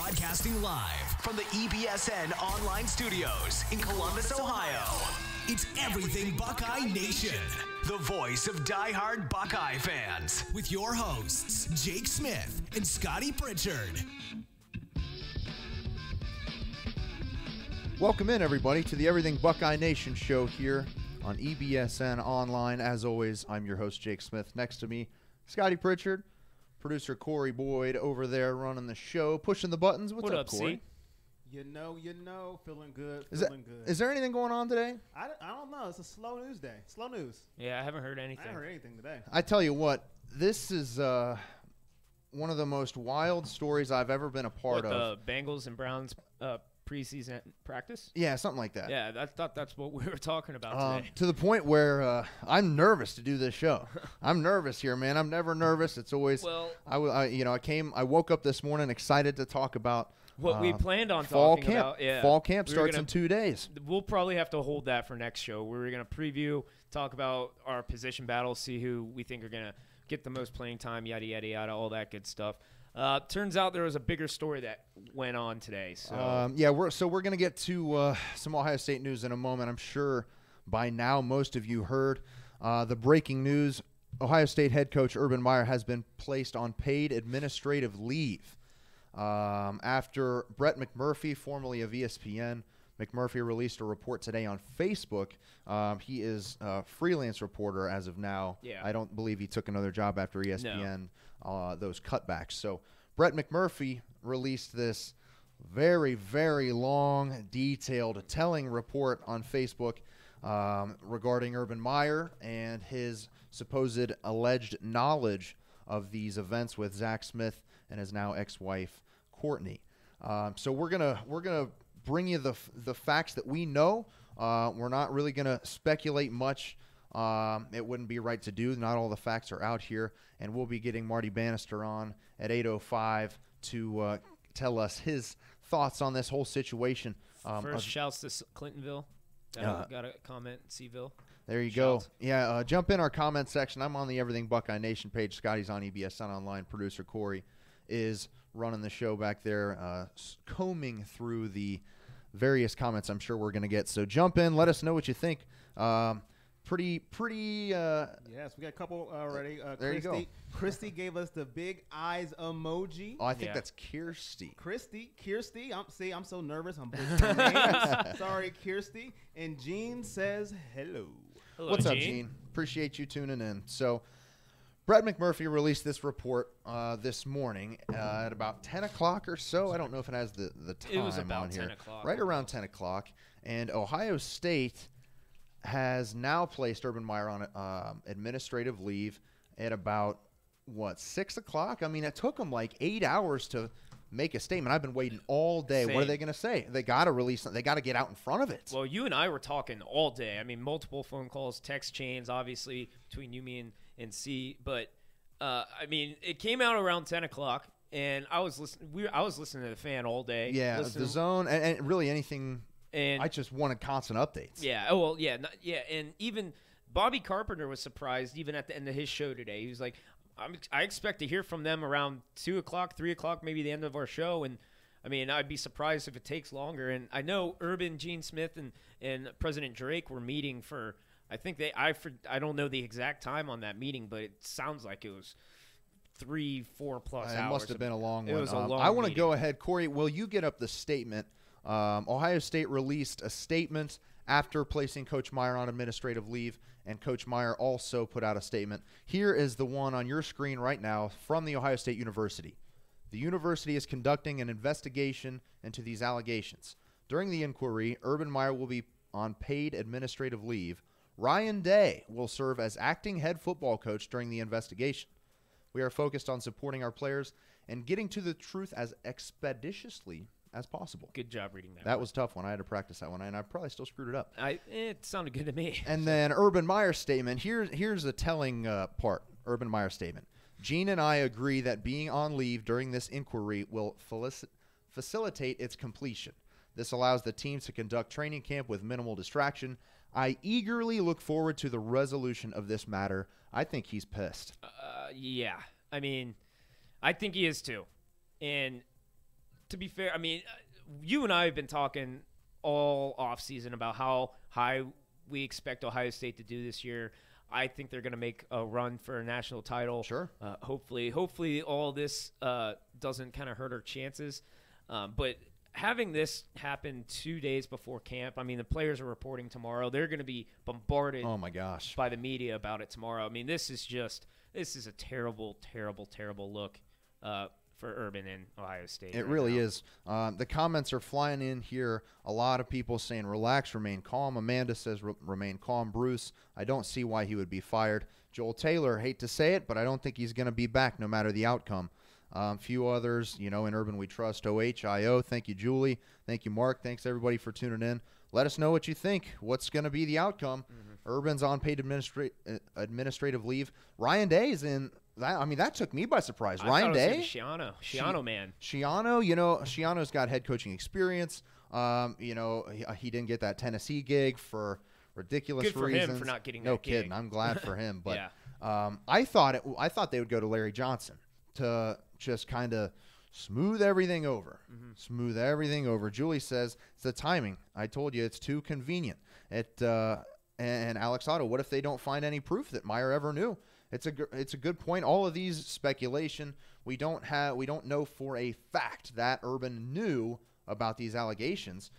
Broadcasting live from the EBSN online studios in Columbus, Ohio. It's Everything Buckeye Nation. The voice of diehard Buckeye fans. With your hosts, Jake Smith and Scotty Pritchard. Welcome in, everybody, to the Everything Buckeye Nation show here on EBSN Online. As always, I'm your host, Jake Smith. Next to me, Scotty Pritchard. Producer Corey Boyd over there running the show, pushing the buttons. What's up, Corey? You know, feeling good, good. Is there anything going on today? I don't know. It's a slow news day. Slow news. Yeah, I haven't heard anything. I haven't heard anything today. I tell you what, this is one of the most wild stories I've ever been a part of. The Bengals and Browns preseason practice? Yeah, something like that. Yeah, I thought that's what we were talking about today. To the point where I'm nervous to do this show. I'm nervous here, man. I'm never nervous. It's always I woke up this morning excited to talk about what we planned on fall talking camp. about. Yeah. Fall camp starts in 2 days. We'll probably have to hold that for next show. We're going to preview, talk about our position battles, see who we think are going to get the most playing time, yada, yada, yada, all that good stuff. Turns out there was a bigger story that went on today. So we're going to get to some Ohio State news in a moment. I'm sure by now most of you heard the breaking news. Ohio State head coach Urban Meyer has been placed on paid administrative leave after Brett McMurphy, formerly of ESPN. McMurphy released a report today on Facebook. He is a freelance reporter as of now. Yeah. I don't believe he took another job after ESPN, those cutbacks. So Brett McMurphy released this very, very long, detailed, telling report on Facebook regarding Urban Meyer and his supposed alleged knowledge of these events with Zach Smith and his now ex-wife, Courtney. So we're gonna bring you the facts that we know. We're not really going to speculate much. It wouldn't be right to do. Not all the facts are out here. And we'll be getting Marty Bannister on at 8:05 to tell us his thoughts on this whole situation. First, shouts to Clintonville. Got a comment, Seville. There you go. Yeah, jump in our comment section. I'm on the Everything Buckeye Nation page. Scotty's on EBSN Online. Producer Corey is running the show back there, combing through the various comments I'm sure we're going to get. So jump in. Let us know what you think. Pretty. Yes, we got a couple already. There you go. Christy gave us the big eyes emoji. Oh, I think that's Kirsty. Kirsty. I'm so nervous. I'm butchering names. Sorry, Kirsty. And Jean says hello. Hello, What's up, Gene? Appreciate you tuning in. So Brett McMurphy released this report this morning at about 10 o'clock or so. I don't know if it has the time it was about on 10 here. o'clock. Right around 10 o'clock. And Ohio State has now placed Urban Meyer on administrative leave at about, 6 o'clock? I mean, it took them like 8 hours to make a statement. I've been waiting all day. Same. What are they going to say? They got to release something. They got to get out in front of it. Well, you and I were talking all day. I mean, multiple phone calls, text chains, obviously, between you, me, and C. But, I mean, it came out around 10 o'clock, and I was listening. I was listening to the fan all day. Yeah, the zone, and really anything. And I just wanted constant updates. Yeah. Oh, well, yeah. And even Bobby Carpenter was surprised even at the end of his show today. He was like, I expect to hear from them around 2 o'clock, 3 o'clock, maybe the end of our show. And, I mean, I'd be surprised if it takes longer. And I know Urban, Gene Smith, and President Drake were meeting for – I think I don't know the exact time on that meeting, but it sounds like it was 3-4 plus hours. It must have been a long one. It was a long I want to meeting. go ahead. Corey, will you get up the statement? Ohio State released a statement after placing Coach Meyer on administrative leave, and Coach Meyer also put out a statement. Here is the one on your screen right now from the Ohio State University. The university is conducting an investigation into these allegations. During the inquiry, Urban Meyer will be on paid administrative leave. Ryan Day will serve as acting head football coach during the investigation. We are focused on supporting our players and getting to the truth as expeditiously as possible. Good job reading that. That was a tough one. I had to practice that one, and I probably still screwed it up. It sounded good to me. And then Urban Meyer's statement. Here's the telling part. Urban Meyer's statement. Gene and I agree that being on leave during this inquiry will facilitate its completion. This allows the teams to conduct training camp with minimal distraction. I eagerly look forward to the resolution of this matter. I think he's pissed. Yeah. I mean, I think he is too. And to be fair, I mean, you and I have been talking all offseason about how high we expect Ohio State to do this year. I think they're going to make a run for a national title. Sure. Hopefully all this doesn't kind of hurt our chances. But having this happen 2 days before camp, I mean, the players are reporting tomorrow. They're going to be bombarded Oh my gosh. by the media about it tomorrow. I mean, this is a terrible, terrible, terrible look for Urban and Ohio State. It really is. The comments are flying in here. A lot of people saying, relax, remain calm. Amanda says, remain calm. Bruce, I don't see why he would be fired. Joel Taylor, hate to say it, but I don't think he's going to be back no matter the outcome. A few others, in Urban We Trust, OHIO. Thank you, Julie. Thank you, Mark. Thanks, everybody, for tuning in. Let us know what you think. What's going to be the outcome? Urban's on paid administrative leave. Ryan Day is in. That took me by surprise. Ryan Day? Schiano, man. Schiano, Schiano's got head coaching experience. He didn't get that Tennessee gig for ridiculous Good for reasons. him for not getting no that kidding. gig. I'm glad for him. But Yeah. I thought they would go to Larry Johnson to just kind of smooth everything over. Smooth everything over. Julie says it's the timing. I told you it's too convenient. And Alex Otto, what if they don't find any proof that Meyer ever knew? It's a good point. All of these speculation. We don't know for a fact that Urban knew about these allegations.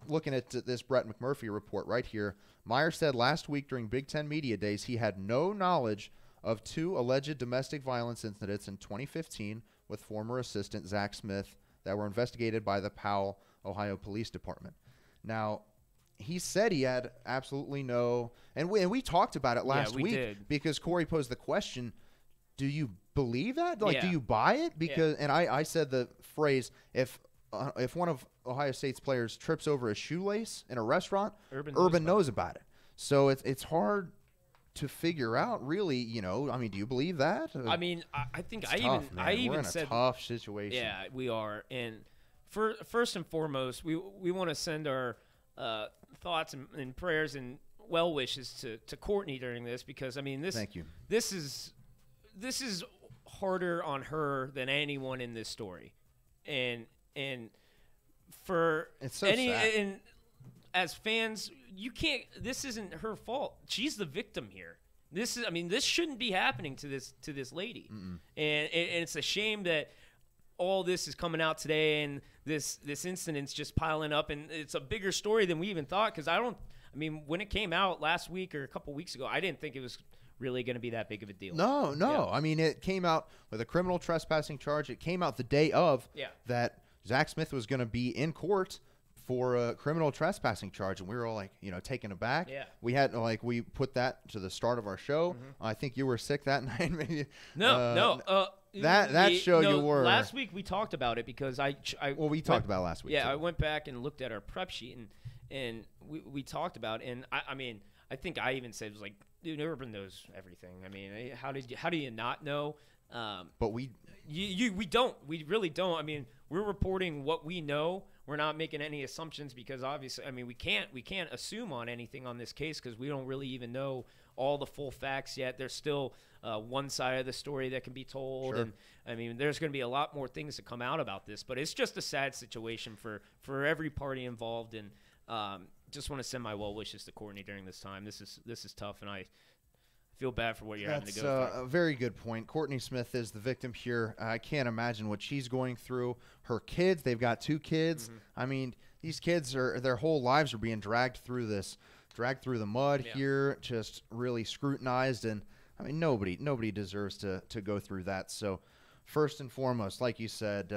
Looking at this Brett McMurphy report right here, Meyer said last week during Big Ten Media Days he had no knowledge of 2 alleged domestic violence incidents in 2015 with former assistant Zach Smith that were investigated by the Powell, Ohio Police Department. Now, he said he had absolutely no, and we talked about it last week did. because Corey posed the question, do you believe that? Do Yeah. you buy it? Because and I said the phrase, if one of Ohio State's players trips over a shoelace in a restaurant, Urban knows about it. So it's hard to figure out, really. Do you believe that? I mean, I think It's I tough, even man. I even We're in a said tough situation. Yeah, we are. And first and foremost, we want to send our thoughts and prayers and well wishes to Courtney during this, because I mean Thank you. This is harder on her than anyone in this story, and for It's so any sad. and as fans, you can't. This isn't her fault. She's the victim here. This shouldn't be happening to this lady, and it's a shame that all this is coming out today, and this incident's just piling up, and it's a bigger story than we even thought. Because when it came out last week or a couple weeks ago, I didn't think it was really going to be that big of a deal. No. Yeah. I mean, it came out with a criminal trespassing charge. It came out the day of that Zach Smith was going to be in court for a criminal trespassing charge, and we were all like, taken aback. Yeah. We put that to the start of our show. I think you were sick that night, maybe. That show you were. Last week we talked about it because we talked about it last week. Yeah, too. I went back and looked at our prep sheet and we talked about it, and I think I even said, it was like, dude, Urban knows everything. I mean, how do you not know? But we don't. We really don't. I mean, we're reporting what we know. We're not making any assumptions because obviously, we can't assume on anything on this case because we don't really even know all the full facts yet. There's still one side of the story that can be told, Sure. and there's going to be a lot more things to come out about this. But it's just a sad situation for every party involved, and just want to send my well wishes to Courtney during this time. This is tough, and I feel bad for what you're having to go That's a very good point. Courtney Smith is the victim here. I can't imagine what she's going through. Her kids, they've got 2 kids. These kids their whole lives are being dragged through the mud here, just really scrutinized. And nobody deserves to go through that. So first and foremost, like you said,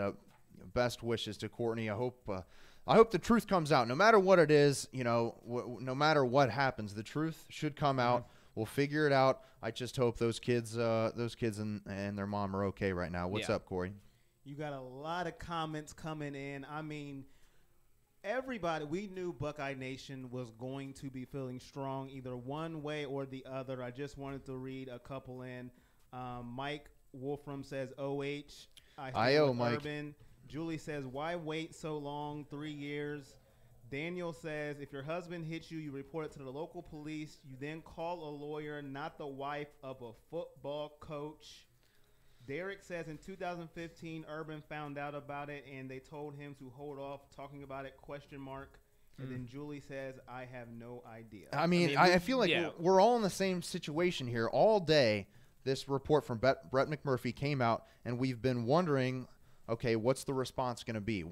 best wishes to Courtney. I hope the truth comes out. No matter what it is, no matter what happens, the truth should come out. We'll figure it out. I just hope those kids and their mom are okay right now. What's up, Corey? You got a lot of comments coming in. Everybody, we knew Buckeye Nation was going to be feeling strong either one way or the other. I just wanted to read a couple in. Mike Wolfram says, OH. I-O, Mike. Urban. Julie says, why wait so long, 3 years? Daniel says, if your husband hits you, you report it to the local police. You then call a lawyer, not the wife of a football coach. Derek says in 2015, Urban found out about it and they told him to hold off talking about it, ? And then Julie says, I have no idea. I mean, I feel like we're all in the same situation here. All day, this report from Brett McMurphy came out, and we've been wondering, okay, what's the response going to be?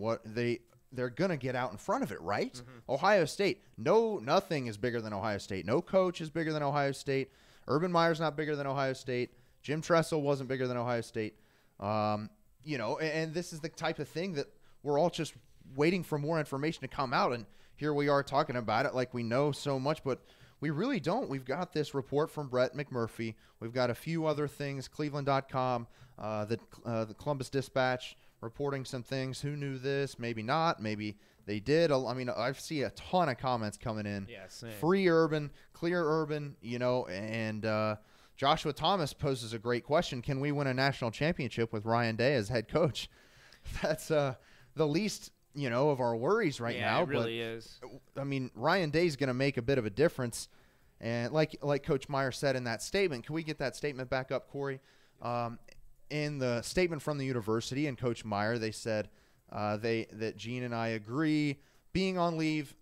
They're going to get out in front of it, right? Mm-hmm. Ohio State, nothing is bigger than Ohio State. No coach is bigger than Ohio State. Urban Meyer's not bigger than Ohio State. Jim Tressel wasn't bigger than Ohio State. And this is the type of thing that we're all just waiting for more information to come out, and here we are talking about it like we know so much, but we really don't. We've got this report from Brett McMurphy. We've got a few other things, Cleveland.com, the Columbus Dispatch reporting some things. Who knew this? Maybe not. Maybe they did. I mean, I see a ton of comments coming in. Yeah, same. Free Urban, clear Urban, and Joshua Thomas poses a great question. Can we win a national championship with Ryan Day as head coach? That's the least of our worries right now. Yeah, it really is. I mean, Ryan Day's going to make a bit of a difference. And like Coach Meyer said in that statement, can we get that statement back up, Corey? In the statement from the university and Coach Meyer, they said that Gene and I agree being on leave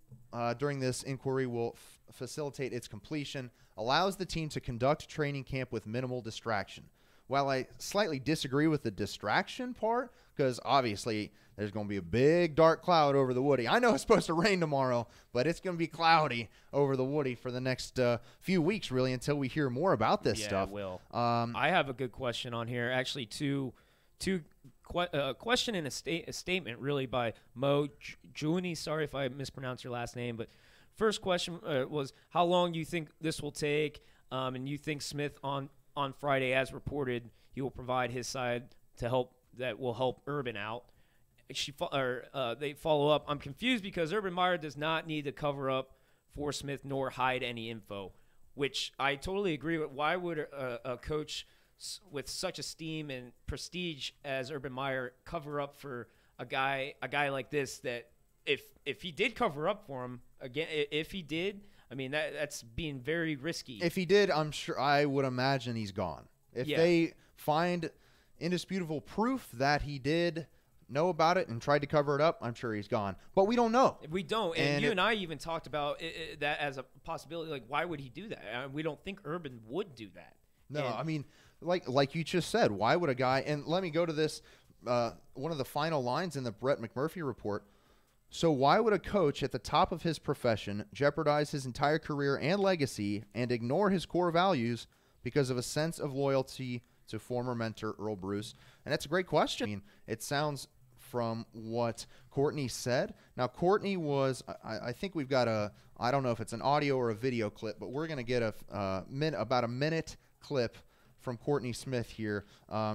during this inquiry will facilitate its completion, allows the team to conduct training camp with minimal distraction. While I slightly disagree with the distraction part, because obviously there's going to be a big dark cloud over the Woody. I know it's supposed to rain tomorrow, but it's going to be cloudy over the Woody for the next few weeks, really, until we hear more about this stuff. Yeah, Will. I have a good question on here. Actually, two question and a statement, really, by Mo Juni. Sorry if I mispronounced your last name, but first question was how long do you think this will take, and you think Smith on Friday, as reported, he will provide his side that will help Urban out. They follow up. I'm confused because Urban Meyer does not need to cover up for Smith nor hide any info, which I totally agree with. Why would a coach with such esteem and prestige as Urban Meyer cover up for a guy like this? That if he did cover up for him again, if he did, I mean that's being very risky. If he did, I would imagine he's gone. If they find indisputable proof that he did know about it and tried to cover it up, I'm sure he's gone. But we don't know. We don't. And you and I even talked about that as a possibility. Like, why would he do that? We don't think Urban would do that. No, I mean, like you just said, why would a guy – and let me go to this, one of the final lines in the Brett McMurphy report. So why would a coach at the top of his profession jeopardize his entire career and legacy and ignore his core values because of a sense of loyalty to former mentor Earl Bruce? And that's a great question. I mean, it sounds – from what Courtney said. Now, Courtney was, I think we've got I don't know if it's an audio or a video clip, but we're going to get about a minute clip from Courtney Smith here.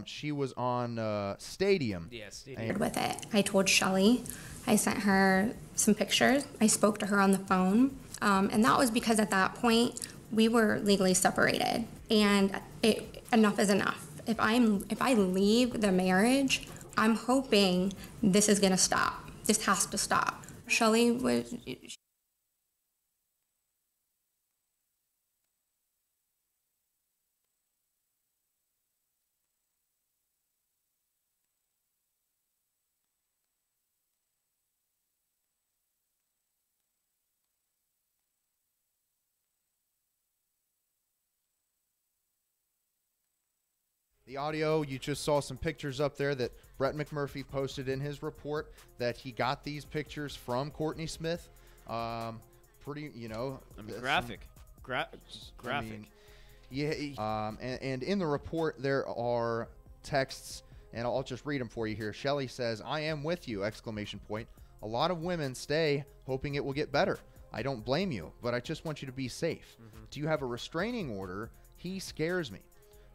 She was on Stadium. Yeah, Stadium. With it. I told Shelly, I sent her some pictures. I spoke to her on the phone. And that was because at that point, we were legally separated. And enough is enough. If I leave the marriage, I'm hoping this is going to stop. This has to stop. Shelly was... The audio, you just saw some pictures up there that Brett McMurphy posted in his report that he got these pictures from Courtney Smith. Pretty, graphic. Graphic. I mean, yeah. And in the report, there are texts, and I'll just read them for you here. Shelly says, "I am with you!" ! A lot of women stay hoping it will get better. I don't blame you, but I just want you to be safe. Mm-hmm. Do you have a restraining order? He scares me.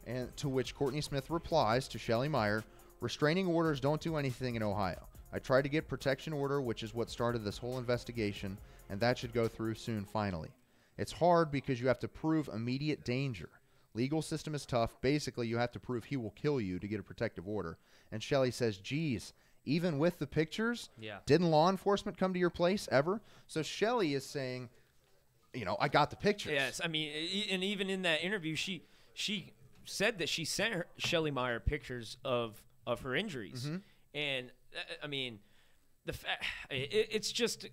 And to which Courtney Smith replies to Shelly Meyer, "Restraining orders don't do anything in Ohio. I tried to get protection order, which is what started this whole investigation, and that should go through soon finally. It's hard because you have to prove immediate danger. Legal system is tough. Basically, you have to prove he will kill you to get a protective order." And Shelly says, "Geez, even with the pictures, didn't law enforcement come to your place ever?" So Shelly is saying, I got the pictures. Yes, I mean, and even in that interview, she said that she sent Shelly Meyer pictures of her injuries, and I mean, it's just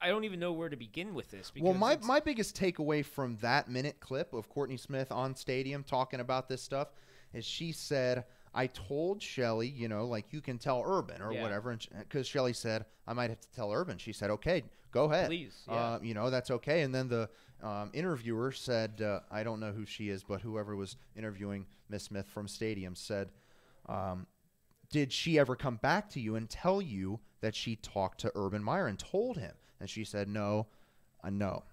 I don't even know where to begin with this. Because well, my biggest takeaway from that minute clip of Courtney Smith on Stadium talking about this stuff is she said, I told Shelly, you know, like, you can tell Urban or whatever, and because Shelly said, I might have to tell Urban. She said, okay, go ahead. Please, you know, that's okay. And then the interviewer said, I don't know who she is, but whoever was interviewing Miss Smith from Stadium said, did she ever come back to you and tell you that she talked to Urban Meyer and told him? And she said, no, no.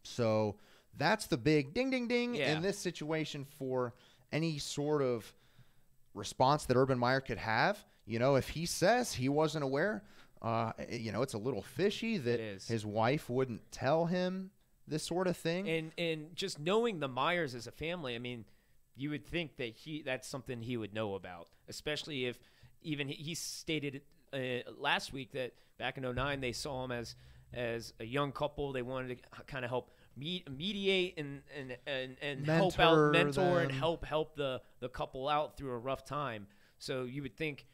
So that's the big ding, ding, ding in this situation for any sort of response that Urban Meyer could have. You know, if he says he wasn't aware, you know, it's a little fishy that his wife wouldn't tell him this sort of thing. And just knowing the Myers as a family, I mean, you would think that that's something he would know about, especially if even he stated last week that back in 2009 they saw him as a young couple. They wanted to kind of help mediate and help out, mentor, and help the couple out through a rough time. So you would think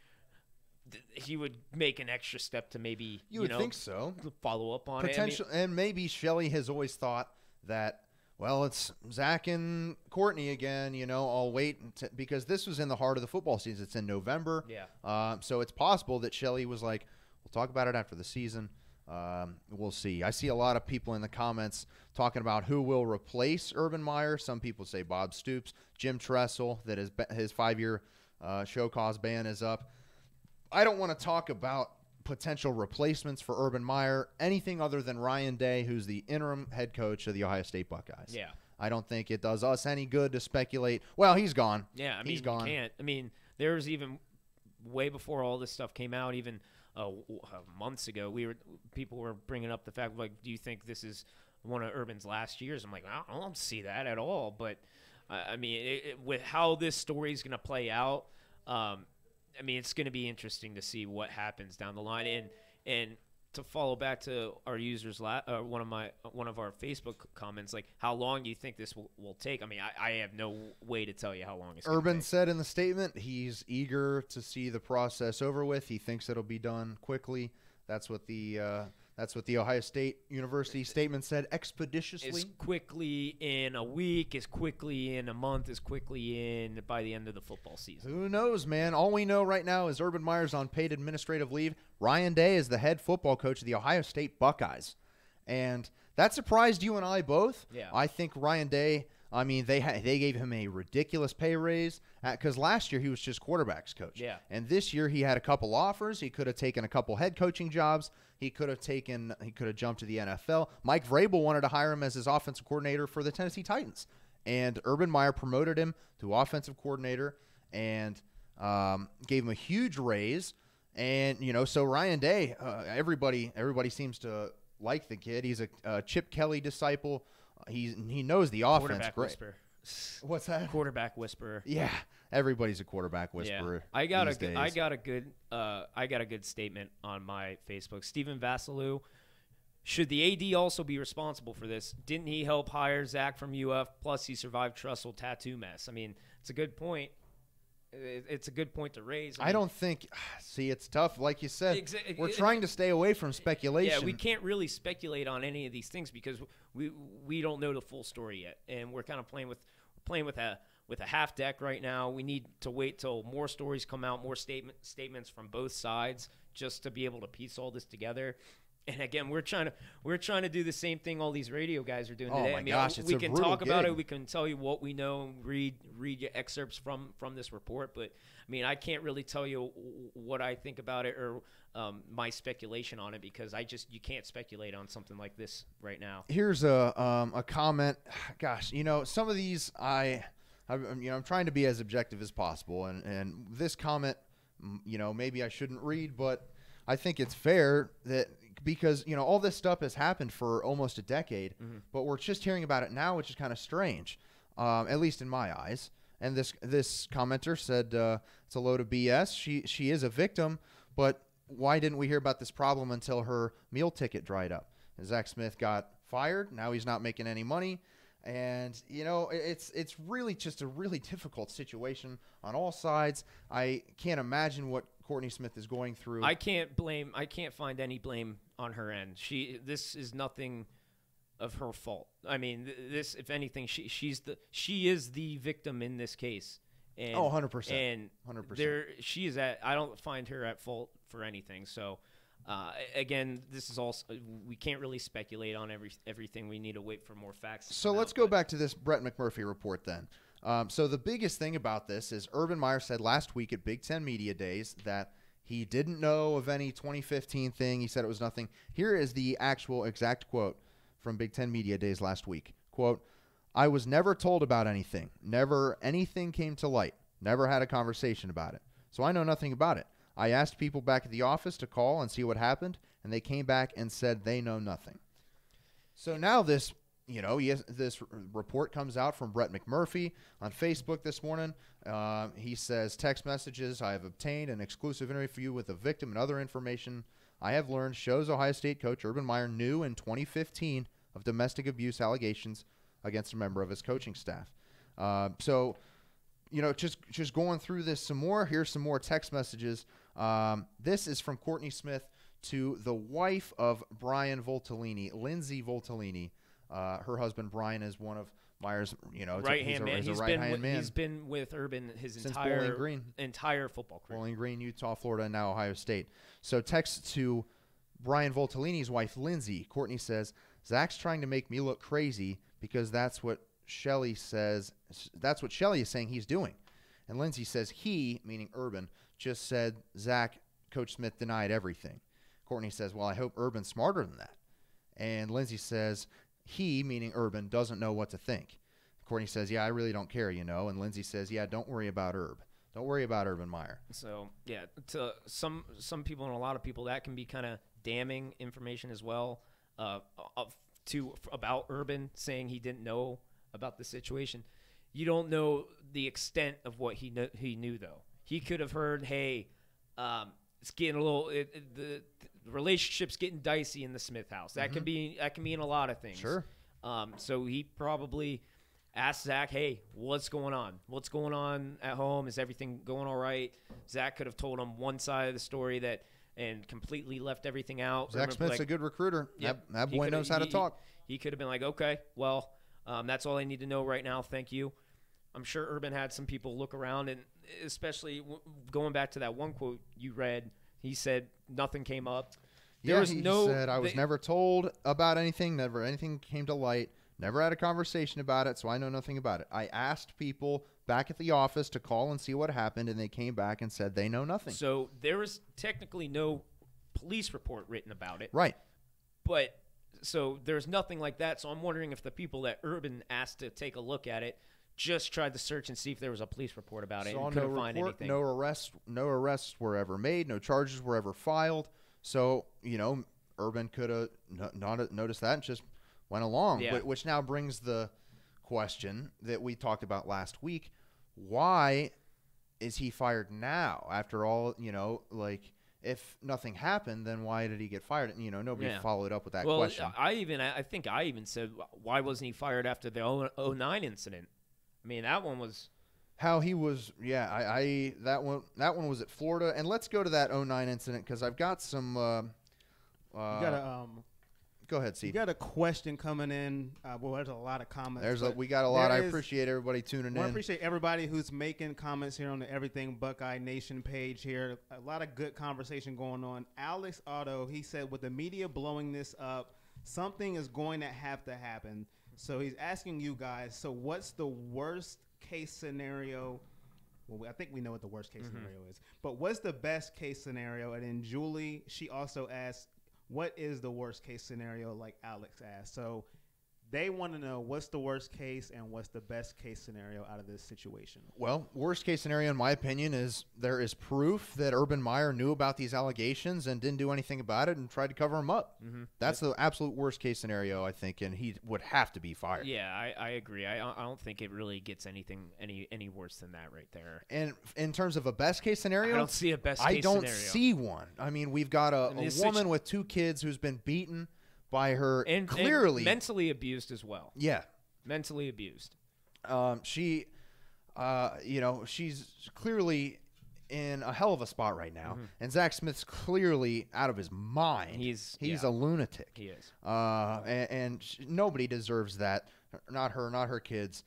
he would make an extra step to maybe you would think so, follow up on it. And maybe Shelly has always thought that, well, it's Zach and Courtney again. You know, I'll wait because this was in the heart of the football season. It's in November. So it's possible that Shelly was like, we'll talk about it after the season. We'll see. I see a lot of people in the comments talking about who will replace Urban Meyer. Some people say Bob Stoops, Jim Tressel, that his 5-year show cause ban is up. I don't want to talk about potential replacements for Urban Meyer, anything other than Ryan Day, who's the interim head coach of the Ohio State Buckeyes. Yeah. I don't think it does us any good to speculate. Well, he's gone. Yeah, I mean, he's gone. You can't. I mean, there's even way before all this stuff came out, even months ago, people were bringing up the fact, like, do you think this is one of Urban's last years? I'm like, I don't see that at all. But I mean, with how this story is going to play out, I mean, it's going to be interesting to see what happens down the line. And to follow back to our users, one of our Facebook comments, like, how long do you think this will take? I mean, I have no way to tell you how long it's going to take. Urban said in the statement he's eager to see the process over with. He thinks it'll be done quickly. That's what the Ohio State University statement said, expeditiously. As quickly in a week, as quickly in a month, as quickly in by the end of the football season. Who knows, man? All we know right now is Urban Meyer's on paid administrative leave. Ryan Day is the head football coach of the Ohio State Buckeyes. And that surprised you and I both. Yeah. I think Ryan Day, I mean, they gave him a ridiculous pay raise because last year he was just quarterbacks coach. Yeah. And this year he had a couple offers. He could have taken a couple head coaching jobs. He could have jumped to the NFL. Mike Vrabel wanted to hire him as his offensive coordinator for the Tennessee Titans. And Urban Meyer promoted him to offensive coordinator and gave him a huge raise. And, you know, so Ryan Day, everybody seems to like the kid. He's a Chip Kelly disciple. He knows the offense Quarterback great. Whisperer. What's that? Quarterback whisperer. Yeah, everybody's a quarterback whisperer. Yeah. I got a good statement on my Facebook. Stephen Vassalou, should the AD also be responsible for this? Didn't he help hire Zach from UF? Plus, he survived Trussell tattoo mess. I mean, it's a good point. It's a good point to raise. I don't think – see, it's tough. Like you said, we're trying to stay away from speculation. Yeah, we can't really speculate on any of these things because we don't know the full story yet. And we're kind of playing with a half deck right now. We need to wait till more stories come out, more statements from both sides just to be able to piece all this together. And again, we're trying to do the same thing all these radio guys are doing today. Oh my gosh, we can talk about it. We can tell you what we know and read your excerpts from this report. But I mean, I can't really tell you what I think about it or my speculation on it because you can't speculate on something like this right now. Here's a comment. Gosh, you know, some of these I'm trying to be as objective as possible, and this comment, you know, maybe I shouldn't read, but I think it's fair that. Because, you know, all this stuff has happened for almost a decade, but we're just hearing about it now, which is kind of strange, at least in my eyes. And this commenter said it's a load of BS. She is a victim, but why didn't we hear about this problem until her meal ticket dried up? And Zach Smith got fired. Now he's not making any money. And, it's really just a really difficult situation on all sides. I can't imagine what Courtney Smith is going through. I can't find any blame on her end. This is nothing of her fault. I mean, this, if anything, she is the victim in this case. And, 100%. And 100%. I don't find her at fault for anything. So, again, this is also, we can't really speculate on everything. We need to wait for more facts. So let's go back to this Brett McMurphy report then. So the biggest thing about this is Urban Meyer said last week at Big Ten Media Days that he didn't know of any 2015 thing. He said it was nothing. Here is the actual exact quote from Big Ten Media Days last week. Quote, "I was never told about anything. Never anything came to light. Never had a conversation about it. So I know nothing about it. I asked people back at the office to call and see what happened, and they came back and said they know nothing." So now this, this report comes out from Brett McMurphy on Facebook this morning. He says, text messages, "I have obtained an exclusive interview with the victim and other information I have learned shows Ohio State coach Urban Meyer knew in 2015 of domestic abuse allegations against a member of his coaching staff." So, just going through this some more. Here's some more text messages. This is from Courtney Smith to the wife of Brian Voltolini, Lindsay Voltolini. Her husband Brian is one of Meyer's, right-hand man. He's a right-hand man. He's been with Urban Since entire football career. Bowling Green, Utah, Florida, and now Ohio State. So text to Brian Voltolini's wife, Lindsay. Courtney says, "Zach's trying to make me look crazy because that's what Shelly says. That's what Shelly is saying he's doing." And Lindsay says he, meaning Urban, just said Zach, Coach Smith denied everything. Courtney says, "Well, I hope Urban's smarter than that." And Lindsay says he, meaning Urban, doesn't know what to think. Courtney says, "Yeah, I really don't care, And Lindsay says, "Yeah, don't worry about Urb. Don't worry about Urban Meyer." So, yeah, to some people and a lot of people, that can be kind of damning information as well about Urban saying he didn't know about the situation. You don't know the extent of what he knew, though. He could have heard, hey, it's getting a little the relationship's getting dicey in the Smith house. That can mean a lot of things. Sure. So he probably asked Zach, "Hey, what's going on? What's going on at home? Is everything going all right?" Zach could have told him one side of the story and completely left everything out. Zach Smith's a good recruiter. Yep. That boy knows how to talk. He could have been like, "Okay, well, that's all I need to know right now. Thank you." I'm sure Urban had some people look around, and especially going back to that one quote you read, he said nothing came up. He said, "I was never told about anything. Never anything came to light. Never had a conversation about it, so I know nothing about it. I asked people back at the office to call and see what happened, and they came back and said they know nothing." So there was technically no police report written about it. Right. But so there's nothing like that. So I'm wondering if the people that Urban asked to take a look at it just tried to search and see if there was a police report about it and couldn't find anything. No arrests were ever made. No charges were ever filed. So, Urban could have not noticed that and just went along, which now brings the question that we talked about last week. Why is he fired now? After all, if nothing happened, then why did he get fired? Nobody followed up with that question. I think I even said, why wasn't he fired after the 09 incident? I mean, that one was how he was. Yeah, that one was at Florida. And let's go to that 09 incident because I've got some. Go ahead, Steve. You got a question coming in. There's a lot of comments. We got a lot. I appreciate everybody tuning in. I appreciate everybody who's making comments here on the Everything Buckeye Nation page here. A lot of good conversation going on. Alex Otto, he said, with the media blowing this up, something is going to have to happen. So he's asking you guys, so what's the worst case scenario? Well, I think we know what the worst case scenario is. But what's the best case scenario? And then Julie, she also asked, what is the worst case scenario, like Alex asked? So they want to know what's the worst case and what's the best case scenario out of this situation. Well, worst case scenario, in my opinion, is there is proof that Urban Meyer knew about these allegations and didn't do anything about it and tried to cover them up. That's the absolute worst case scenario, I think, and he would have to be fired. Yeah, I agree. I don't think it really gets anything any worse than that right there. And in terms of a best case scenario, I don't see a best case scenario. I don't see one. I mean, we've got a woman with 2 kids who's been beaten by her, and clearly mentally abused as well. Yeah, Mentally abused. She's clearly in a hell of a spot right now, and Zach Smith's clearly out of his mind. He's a lunatic. He is. And nobody deserves that. Not her, not her kids.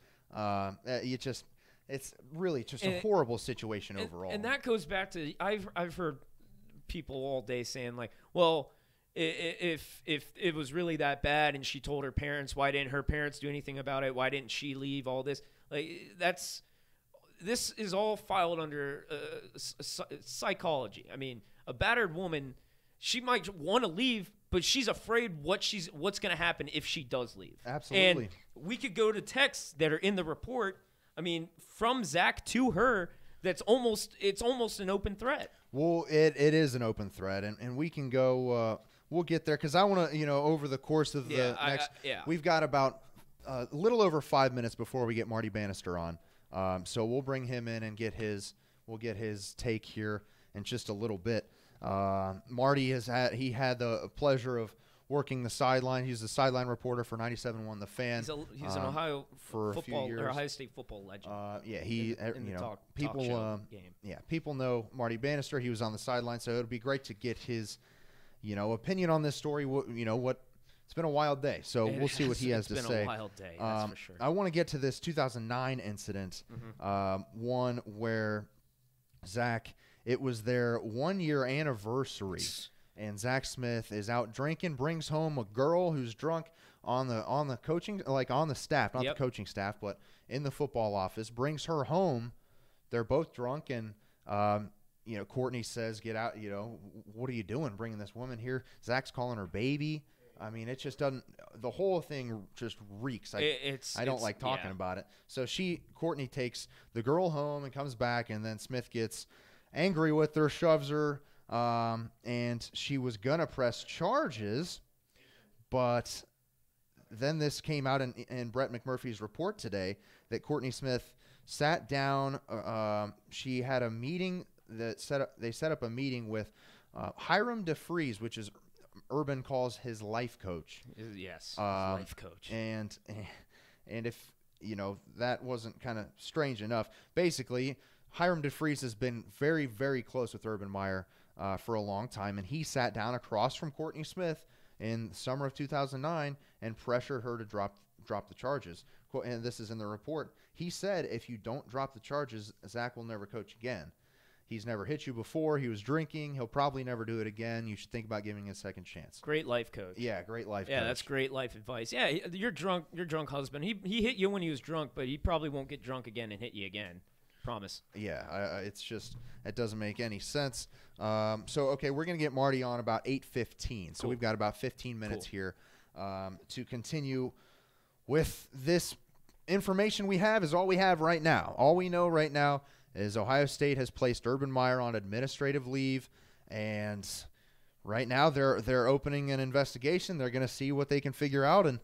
It's really just a horrible situation overall. And that goes back to I've heard people all day saying like, well, if it was really that bad and she told her parents, why didn't her parents do anything about it? Why didn't she leave? All this, like, this is all filed under psychology. I mean, a battered woman, she might want to leave, but she's afraid what's going to happen if she does leave. Absolutely. And we could go to texts that are in the report. I mean, from Zach to her, it's almost an open thread. Well, it is an open thread, and we can go. We'll get there because I want to, over the course of the next. We've got about a little over 5 minutes before we get Marty Bannister on. So we'll bring him in and we'll get his take here in just a little bit. Marty had the pleasure of working the sideline. He's the sideline reporter for 97.1 The Fan. He's an Ohio for a few years. Or Ohio State football legend. People know Marty Bannister. He was on the sideline, so it'd be great to get his, opinion on this story. It's been a wild day, so we'll see what he has to say. It's been a wild day, that's for sure. I want to get to this 2009 incident, one where Zach, it was their 1-year anniversary, and Zach Smith is out drinking, brings home a girl who's drunk on the coaching, like on the staff, not the coaching staff, but in the football office, brings her home. They're both drunk, and Courtney says, "Get out! What are you doing, bringing this woman here?" Zach's calling her baby. I mean, it just doesn't. The whole thing just reeks. I don't like talking about it. So Courtney takes the girl home and comes back, and then Smith gets angry with her, shoves her, and she was gonna press charges, but then this came out in Brett McMurphy's report today that Courtney Smith sat down. She had a meeting they set up a meeting with Hiram DeFries, which is Urban calls his life coach. Yes, life coach. And if that wasn't kind of strange enough, basically Hiram DeFries has been very, very close with Urban Meyer for a long time, and he sat down across from Courtney Smith in the summer of 2009 and pressured her to drop the charges. And this is in the report. He said, if you don't drop the charges, Zach will never coach again. He's never hit you before. He was drinking. He'll probably never do it again. You should think about giving him a second chance. Great life coach. Yeah, great life coach. Yeah, that's great life advice. Yeah, your drunk husband. He hit you when he was drunk, but he probably won't get drunk again and hit you again. Promise. Yeah, it's just, it doesn't make any sense. Okay, we're going to get Marty on about 8:15. So we've got about 15 minutes here to continue with this information we have is all we have right now. All we know right now is Ohio State has placed Urban Meyer on administrative leave, and right now they're opening an investigation. They're going to see what they can figure out, and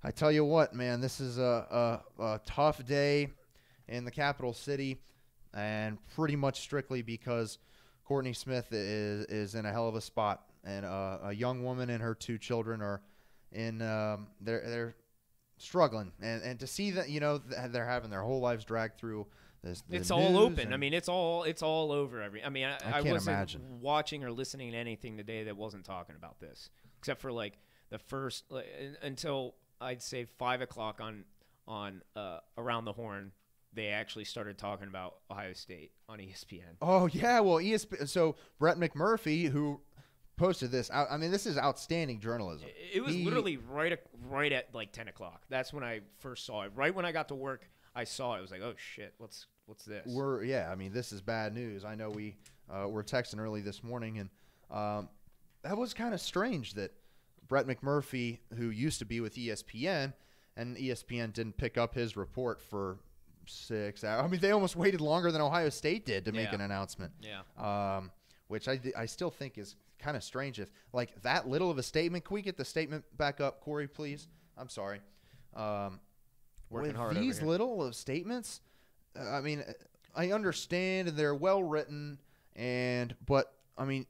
I tell you what, man, this is a tough day in the capital city, and pretty much strictly because Courtney Smith is in a hell of a spot, and a young woman and her 2 children are in they're struggling, and to see that they're having their whole lives dragged through. It's all open. I mean, it's all over. I can't wasn't imagine watching or listening to anything today that wasn't talking about this, except for like the first until I'd say 5 o'clock on Around the Horn. They actually started talking about Ohio State on ESPN. Oh yeah, well ESPN. So Brett McMurphy, who posted this, I mean, this is outstanding journalism. It was literally right at like 10 o'clock. That's when I first saw it. Right when I got to work, I saw it. I was like, oh shit, what's this? This is bad news. I know we were texting early this morning, and that was kind of strange that Brett McMurphy, who used to be with ESPN, and ESPN didn't pick up his report for 6 hours. I mean, they almost waited longer than Ohio State did to make an announcement. Yeah. Which I still think is kind of strange. If like that little of a statement, can we get the statement back up, Corey, please? I'm sorry. Working with hard these over here. little of statements, I mean, I understand they're well written, but I mean,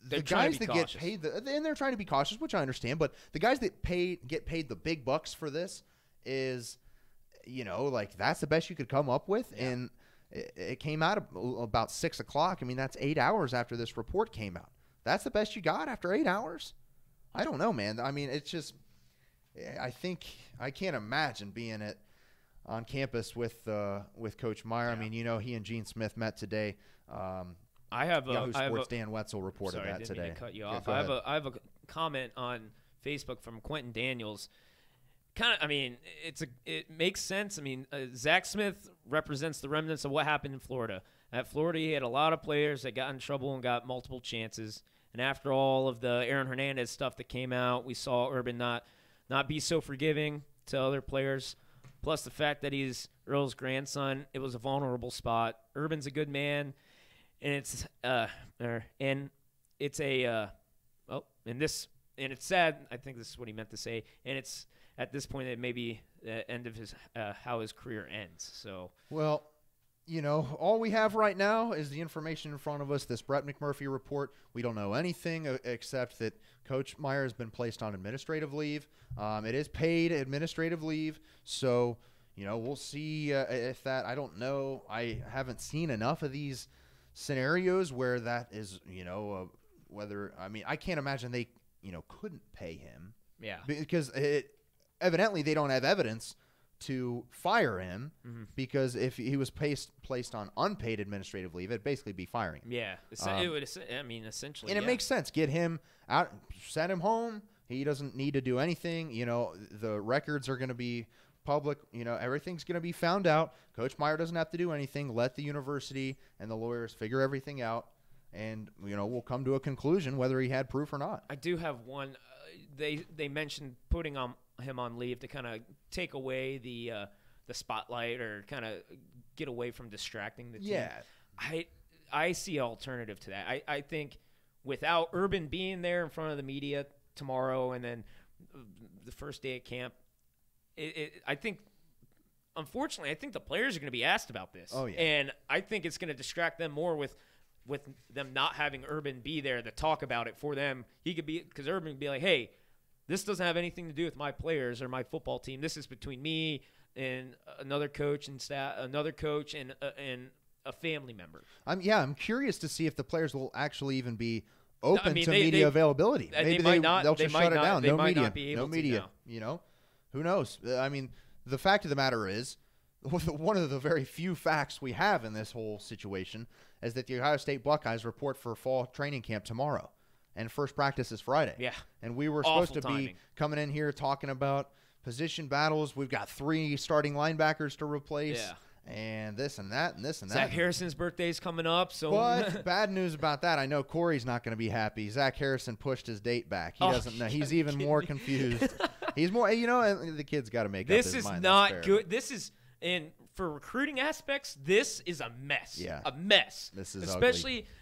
the guys that get paid, and they're trying to be cautious, which I understand. But the guys that get paid the big bucks for this, is, like that's the best you could come up with. Yeah. And it came out about 6 o'clock. I mean, that's 8 hours after this report came out. That's the best you got after 8 hours? I don't know, man. I mean, it's just, I can't imagine being on campus with Coach Meyer. Yeah. I mean, he and Gene Smith met today. Yahoo Sports' Dan Wetzel reported that today. Mean to cut you off. I have a comment on Facebook from Quentin Daniels. It makes sense. I mean, Zach Smith represents the remnants of what happened in Florida. At Florida, he had a lot of players that got in trouble and got multiple chances. And after all of the Aaron Hernandez stuff that came out, we saw Urban not be so forgiving to other players. Plus the fact that he's Earl's grandson, it was a vulnerable spot. Urban's a good man, and it's sad. I think this is what he meant to say, and it's at this point it may be the end of his how his career ends. So well. All we have right now is the information in front of us, this Brett McMurphy report. We don't know anything except that Coach Meyer has been placed on administrative leave. It is paid administrative leave. So, we'll see if that – I don't know. I haven't seen enough of these scenarios where that is, whether – I mean, I can't imagine they, couldn't pay him. Yeah. Because evidently they don't have evidence – to fire him, because if he was placed on unpaid administrative leave, it'd basically be firing him. Yeah, it would. I mean, essentially. And it makes sense. Get him out, send him home. He doesn't need to do anything. The records are going to be public. Everything's going to be found out. Coach Meyer doesn't have to do anything. Let the university and the lawyers figure everything out, and we'll come to a conclusion whether he had proof or not. I do have one. They mentioned putting him on leave to kind of take away the spotlight or kind of get away from distracting the team. Yeah. I see an alternative to that. I think without Urban being there in front of the media tomorrow and then the first day at camp, I think, unfortunately, I think the players are going to be asked about this. Oh, yeah. And I think it's going to distract them more with them not having Urban be there to talk about it for them. He could be – because Urban would be like, hey – this doesn't have anything to do with my players or my football team. This is between me and another coach and staff, another coach and a family member. I'm curious to see if the players will actually even be open to media availability. Maybe they'll just shut it down. No media. Who knows? I mean, the fact of the matter is, one of the very few facts we have in this whole situation is that the Ohio State Buckeyes report for fall training camp tomorrow. And first practice is Friday. Yeah. And we were supposed to be coming in here talking about position battles. We've got 3 starting linebackers to replace. Yeah. And this and that and this and that. Zach Harrison's birthday's coming up. But bad news about that. I know Corey's not going to be happy. Zach Harrison pushed his date back. He doesn't know. He's even more confused. He's more, the kid's got to make up his mind. This is not good. This is, and for recruiting aspects, this is a mess. Yeah. A mess. This is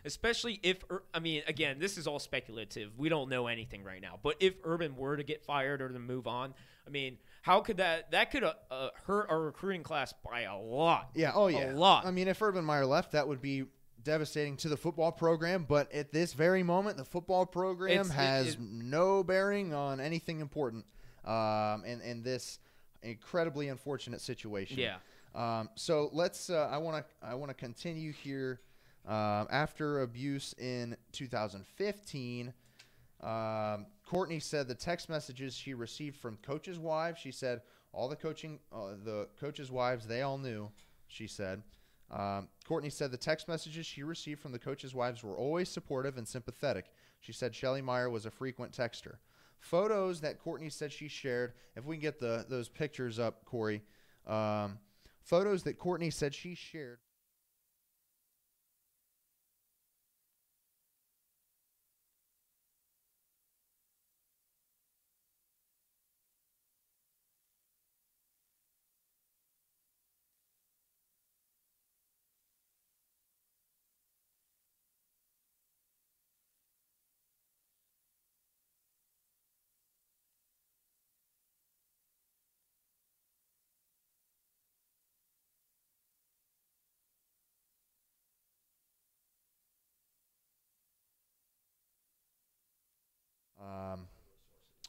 especially if, I mean, again, this is all speculative. We don't know anything right now. But if Urban were to get fired or to move on, I mean, how could that could hurt our recruiting class by a lot. Yeah. Oh, yeah. A lot. I mean, if Urban Meyer left, that would be devastating to the football program. But at this very moment, the football program has no bearing on anything important in this incredibly unfortunate situation. Yeah. So let's. I want to continue here. After abuse in 2015, Courtney said the text messages she received from coaches' wives. She said all the coaches' wives, they all knew. She said. Courtney said the text messages she received from the coaches' wives were always supportive and sympathetic. She said Shelly Meyer was a frequent texter. Photos that Courtney said she shared. If we can get those pictures up, Corey. Photos that Courtney said she shared.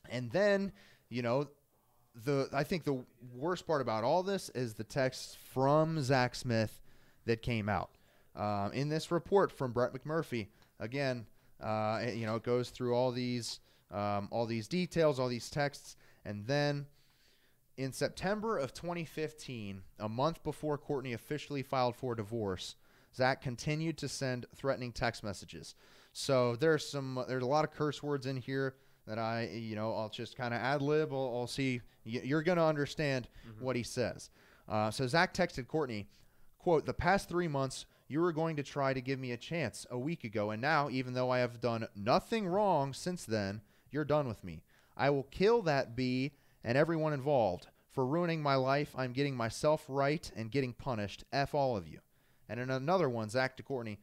And then, I think the worst part about all this is the text from Zach Smith that came out. In this report from Brett McMurphy, again, it goes through all these details, all these texts, and then in September of 2015, a month before Courtney officially filed for divorce, Zach continued to send threatening text messages. So there's a lot of curse words in here that I'll just kind of ad lib. I'll see. You're going to understand what he says. So Zach texted Courtney, quote, "The past 3 months, you were going to try to give me a chance a week ago, and now, even though I have done nothing wrong since then, you're done with me. I will kill that bee and everyone involved. For ruining my life, I'm getting myself right and getting punished. F all of you." And in another one, Zach to Courtney,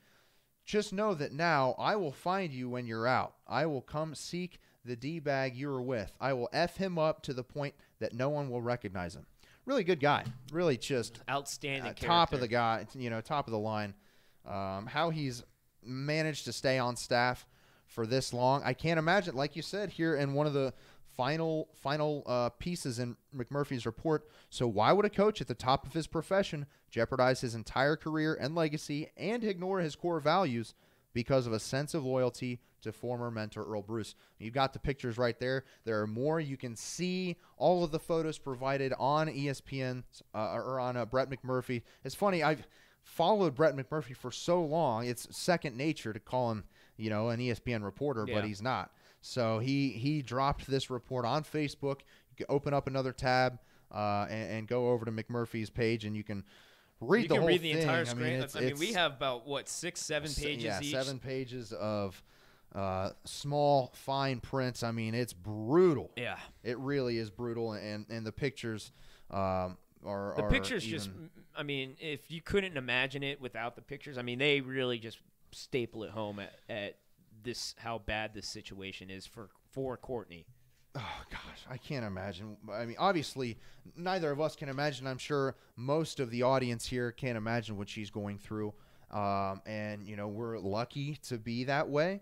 "Just know that now I will find you when you're out. I will come seek the D-bag you were with. I will F him up to the point that no one will recognize him." Really good guy. Really just outstanding top of the guy, top of the line. How he's managed to stay on staff for this long, I can't imagine. Like you said here in one of the final pieces in McMurphy's report, so why would a coach at the top of his profession jeopardize his entire career and legacy and ignore his core values because of a sense of loyalty to former mentor Earl Bruce? You've got the pictures right there. There are more. You can see all of the photos provided on ESPN or on Brett McMurphy. It's funny, I've followed Brett McMurphy for so long, it's second nature to call him, an ESPN reporter, but he's not. So he dropped this report on Facebook. You can open up another tab and go over to McMurphy's page, and you can read the whole thing. You can read the entire screen. I mean, we have about, 6-7 pages each? 7 pages of small, fine prints. I mean, it's brutal. Yeah. It really is brutal, and the pictures are the pictures just, I mean, if you couldn't imagine it without the pictures, I mean, they really just staple it home at this, how bad this situation is for Courtney. Oh, gosh, I can't imagine. I mean, obviously, neither of us can imagine. I'm sure most of the audience here can't imagine what she's going through. And, we're lucky to be that way.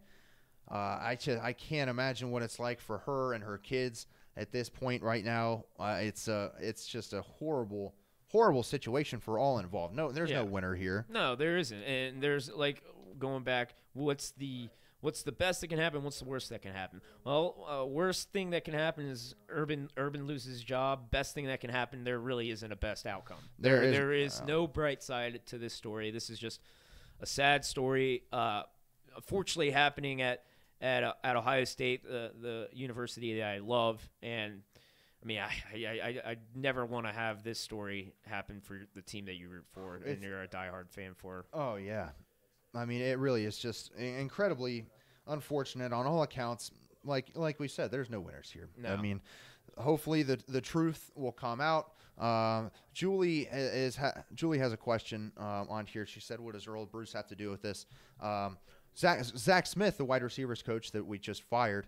I can't imagine what it's like for her and her kids at this point right now. It's just a horrible, horrible situation for all involved. No, there's no winner here. No, there isn't. And there's, going back, what's the best that can happen? What's the worst that can happen? Well, worst thing that can happen is Urban loses his job. Best thing that can happen, there really isn't a best outcome. There is no bright side to this story. This is just a sad story. Unfortunately, happening at Ohio State, the university that I love, and I mean, I never want to have this story happen for the team that you root for and you're a diehard fan for. Oh yeah. I mean, it really is just incredibly unfortunate on all accounts. Like we said, there's no winners here. No. I mean, hopefully the truth will come out. Julie has a question on here. She said, "What does Earl Bruce have to do with this?" Zach Smith, the wide receivers coach that we just fired,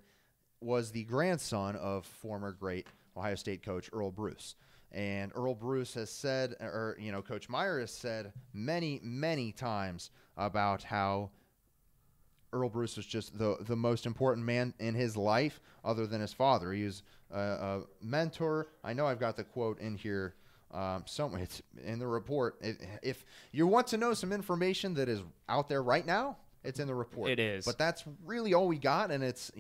was the grandson of former great Ohio State coach Earl Bruce. And Earl Bruce has said, Coach Meyer has said many, many times about how Earl Bruce was just the most important man in his life other than his father. He was a mentor. I know I've got the quote in here somewhere. It's in the report. If you want to know some information that is out there right now, it's in the report. It is. But that's really all we got, and it's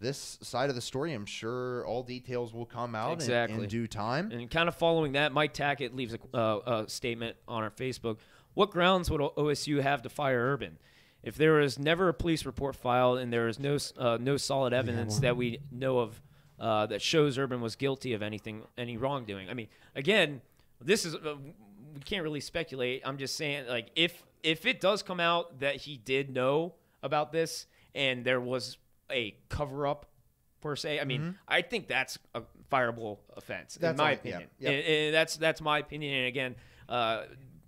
this side of the story. I'm sure all details will come out in due time. And kind of following that, Mike Tackett leaves a statement on our Facebook. What grounds would OSU have to fire Urban? If there was never a police report filed and there is no solid evidence that we know of that shows Urban was guilty of any wrongdoing. I mean, again, this is we can't really speculate. I'm just saying, if it does come out that he did know about this and there was a cover-up per se, I mean, I think that's a fireable offense, in my opinion. Yeah. And that's my opinion. And again,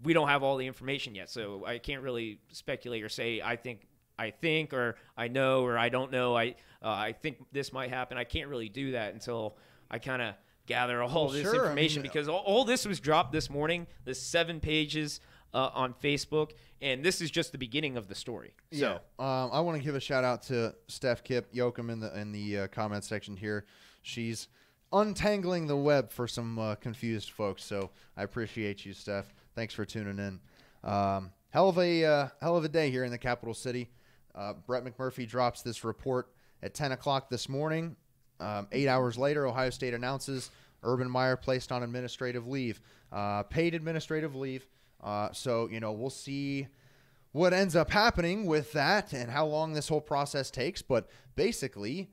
we don't have all the information yet, so I can't really speculate or say I think, or I know, or I don't know. I think this might happen. I can't really do that until I kind of gather all this information, because all this was dropped this morning. The 7 pages on Facebook, and this is just the beginning of the story. So, I want to give a shout out to Steph Kip Yoakum in the comment section here. She's untangling the web for some confused folks. So I appreciate you, Steph. Thanks for tuning in. Hell of a day here in the capital city. Brett McMurphy drops this report at 10 o'clock this morning. 8 hours later, Ohio State announces Urban Meyer placed on administrative leave, paid administrative leave. So, we'll see what ends up happening with that and how long this whole process takes. But basically,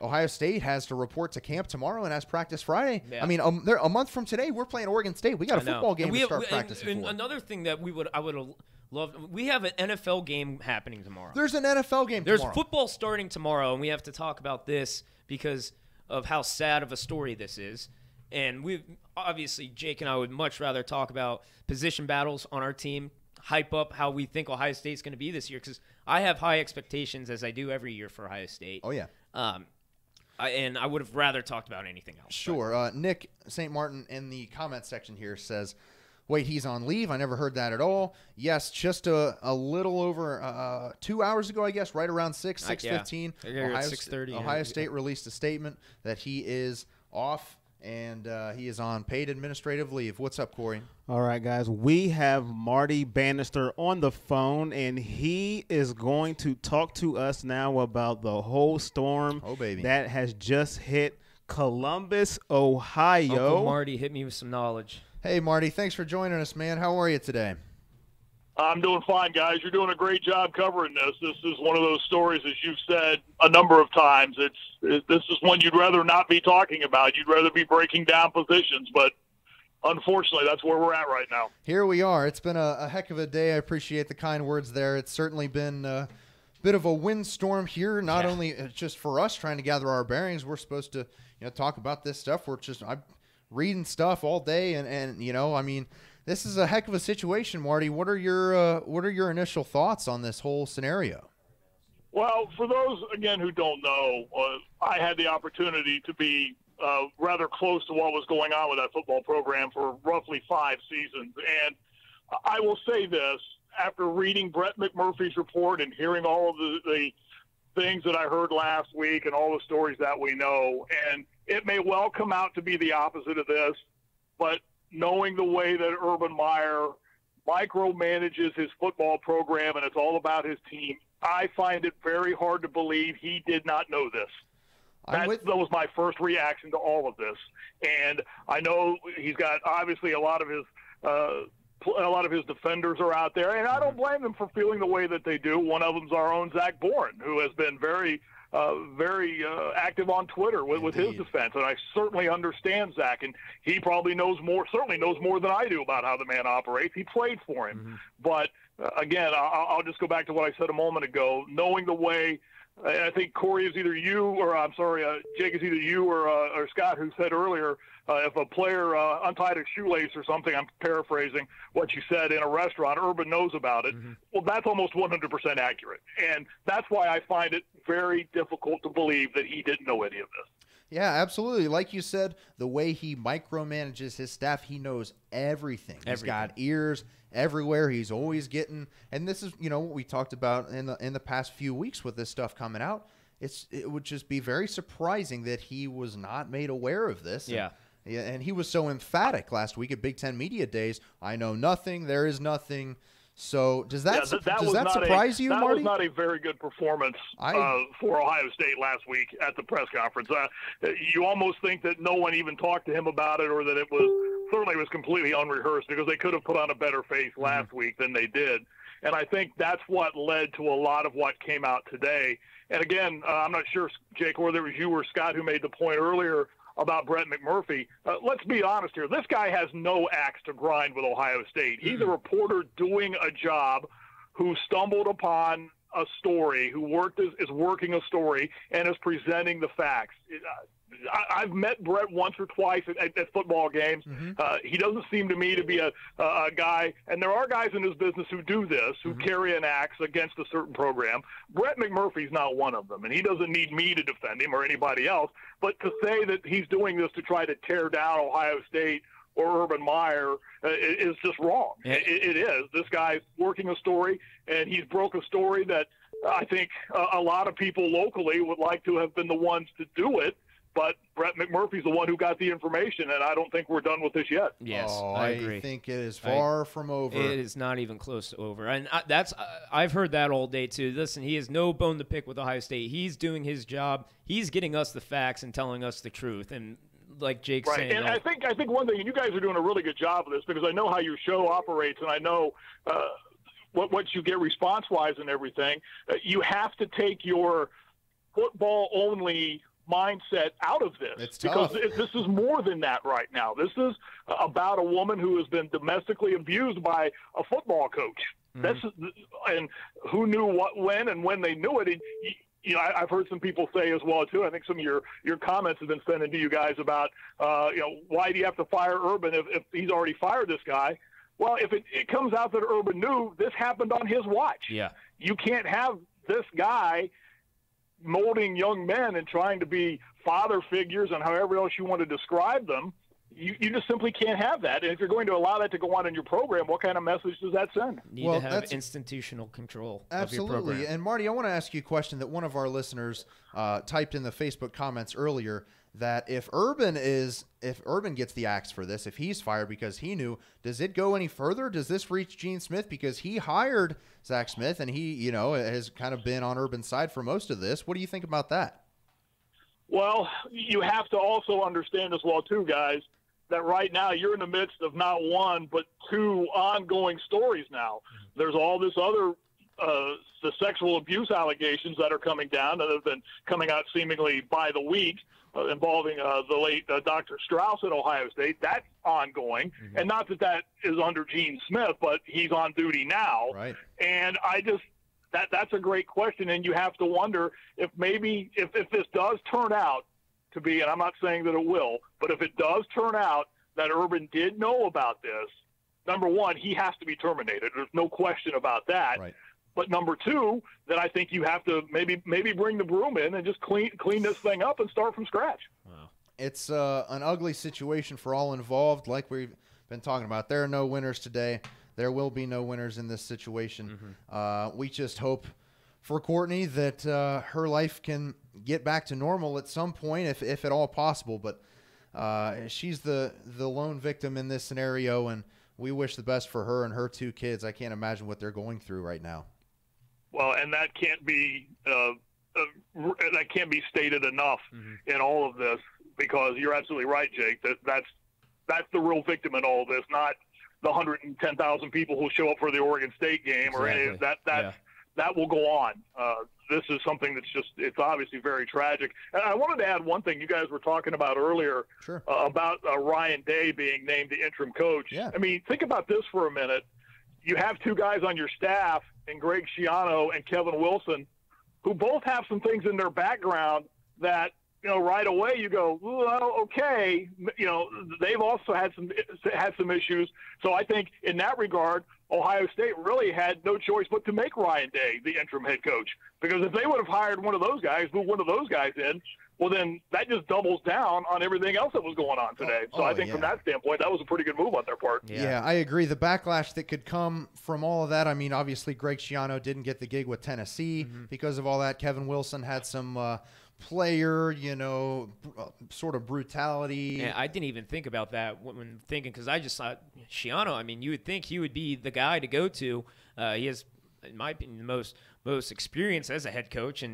Ohio State has to report to camp tomorrow and has practice Friday. Yeah. I mean, a month from today, we're playing Oregon State. We got a football game to start practicing for. Another thing that I would have loved, we have an NFL game happening tomorrow. There's an NFL game tomorrow. There's football starting tomorrow, and we have to talk about this because of how sad of a story this is. And obviously, Jake and I would much rather talk about position battles on our team, hype up how we think Ohio State's going to be this year, because I have high expectations, as I do every year for Ohio State. Oh, yeah. And I would have rather talked about anything else. Sure. Nick St. Martin in the comment section here says, wait, he's on leave? I never heard that at all. Yes, just a little over 2 hours ago, I guess, right around 6:15. Yeah. 6:30. Ohio State released a statement that he is off and he is on paid administrative leave. What's up, Corey? All right, guys. We have Marty Bannister on the phone, and he is going to talk to us now about the whole storm that has just hit Columbus, Ohio. Uncle Marty, hit me with some knowledge. Hey, Marty. Thanks for joining us, man. How are you today? I'm doing fine, guys. You're doing a great job covering this. This is one of those stories, as you've said a number of times. This is one you'd rather not be talking about. You'd rather be breaking down positions, but unfortunately, that's where we're at right now. Here we are. It's been a heck of a day. I appreciate the kind words there. It's certainly been a bit of a windstorm here, not only just for us trying to gather our bearings. We're supposed to talk about this stuff. I'm reading stuff all day, and I mean, this is a heck of a situation, Marty. What are your initial thoughts on this whole scenario? Well, for those, again, who don't know, I had the opportunity to be rather close to what was going on with that football program for roughly 5 seasons. And I will say this, after reading Brett McMurphy's report and hearing all of the things that I heard last week and all the stories that we know, and it may well come out to be the opposite of this, but knowing the way that Urban Meyer micromanages his football program and it's all about his team, I find it very hard to believe he did not know this. That was my first reaction to all of this. And I know he's got obviously a lot of his defenders are out there, and I don't blame them for feeling the way that they do. One of them's our own Zach Bourne, who has been very active on Twitter with his defense, and I certainly understand Zach, and he probably certainly knows more than I do about how the man operates. He played for him. Mm-hmm. But again, I'll just go back to what I said a moment ago. Knowing the way, I think Corey is either you, or I'm sorry, Jake is either you or Scott, who said earlier, if a player untied a shoelace or something, I'm paraphrasing what you said, in a restaurant, Urban knows about it. Mm-hmm. Well, that's almost 100% accurate. And that's why I find it very difficult to believe that he didn't know any of this. Yeah, absolutely. Like you said, the way he micromanages his staff, he knows everything. He's got ears everywhere. He's always getting, and this is, what we talked about in the past few weeks with this stuff coming out. It would just be very surprising that he was not made aware of this. Yeah. And he was so emphatic last week at Big Ten Media Days. I know nothing. There is nothing. So does that surprise you, Marty? That was not a very good performance for Ohio State last week at the press conference. You almost think that no one even talked to him about it, or that it was completely unrehearsed, because they could have put on a better face last week than they did. And I think that's what led to a lot of what came out today. And again, I'm not sure, Jake, whether it was you or Scott who made the point earlier about Brett McMurphy. Let's be honest here. This guy has no axe to grind with Ohio State. He's a reporter doing a job who stumbled upon a story, is working a story, and is presenting the facts. I've met Brett once or twice at football games. Mm-hmm. He doesn't seem to me to be a guy, and there are guys in his business who do this, who carry an axe against a certain program. Brett McMurphy's not one of them, and he doesn't need me to defend him or anybody else. But to say that he's doing this to try to tear down Ohio State or Urban Meyer is just wrong. Yeah. It is. This guy's working a story, and he's broke a story that I think a lot of people locally would like to have been the ones to do it. But Brett McMurphy's the one who got the information, and I don't think we're done with this yet. Yes, I agree. I think it is far from over. It is not even close to over. And I've heard that all day, too. Listen, he has no bone to pick with Ohio State. He's doing his job. He's getting us the facts and telling us the truth. And like Jake's saying. And I think one thing, and you guys are doing a really good job of this, because I know how your show operates, and I know what you get response-wise and everything. You have to take your football-only mindset out of this. It's tough. Because this is more than that right now. This is about a woman who has been domestically abused by a football coach. Mm-hmm. And who knew what, when, and when they knew it. And, I've heard some people say as well, too, I think some of your comments have been sent into you guys about, why do you have to fire Urban if he's already fired this guy? Well, if it comes out that Urban knew, this happened on his watch. Yeah. You can't have this guy molding young men and trying to be father figures and however else you want to describe them. You just simply can't have that. And if you're going to allow that to go on in your program, what kind of message does that send? Need to have institutional control of your program. Absolutely. And, Marty, I want to ask you a question that one of our listeners typed in the Facebook comments earlier, that if Urban gets the axe for this, if he's fired because he knew, does it go any further? Does this reach Gene Smith? Because he hired Zach Smith, and he, has kind of been on Urban's side for most of this. What do you think about that? Well, you have to also understand as well, too, guys, that right now you're in the midst of not one but two ongoing stories now. There's all this other the sexual abuse allegations that are coming down that have been coming out seemingly by the week involving the late Dr. Strauss at Ohio State. That's ongoing. Mm-hmm. And not that is under Gene Smith, but he's on duty now. Right. And that's a great question. And you have to wonder if maybe if this does turn out to be, and I'm not saying that it will, but if it does turn out that Urban did know about this, number one, he has to be terminated. There's no question about that. Right. But number two, then I think you have to maybe bring the broom in and just clean this thing up and start from scratch. Wow. It's an ugly situation for all involved. Like we've been talking about, there are no winners today. There will be no winners in this situation. Mm-hmm. We just hope for Courtney that her life can get back to normal at some point, if at all possible. But she's the lone victim in this scenario, and we wish the best for her and her two kids. I can't imagine what they're going through right now. Well, and that can't be stated enough in all of this, because you're absolutely right, Jake. That's the real victim in all of this, not the 110,000 people who show up for the Oregon State game or any of that. That will go on. This is something it's obviously very tragic. And I wanted to add one thing you guys were talking about earlier. Sure. About Ryan Day being named the interim coach. Yeah. I mean, think about this for a minute. You have two guys on your staff, and Greg Schiano and Kevin Wilson, who both have some things in their background that, right away you go, well, okay, they've also had some issues. So I think in that regard, Ohio State really had no choice but to make Ryan Day the interim head coach, because if they would have hired one of those guys, moved one of those guys in, well, then that just doubles down on everything else that was going on today. So I think from that standpoint, that was a pretty good move on their part. Yeah, I agree. The backlash that could come from all of that, I mean, obviously Greg Schiano didn't get the gig with Tennessee because of all that. Kevin Wilson had some player, sort of brutality. Yeah, I didn't even think about that when thinking, because I just thought Schiano, I mean, you would think he would be the guy to go to. He has, in my opinion, the most experience as a head coach,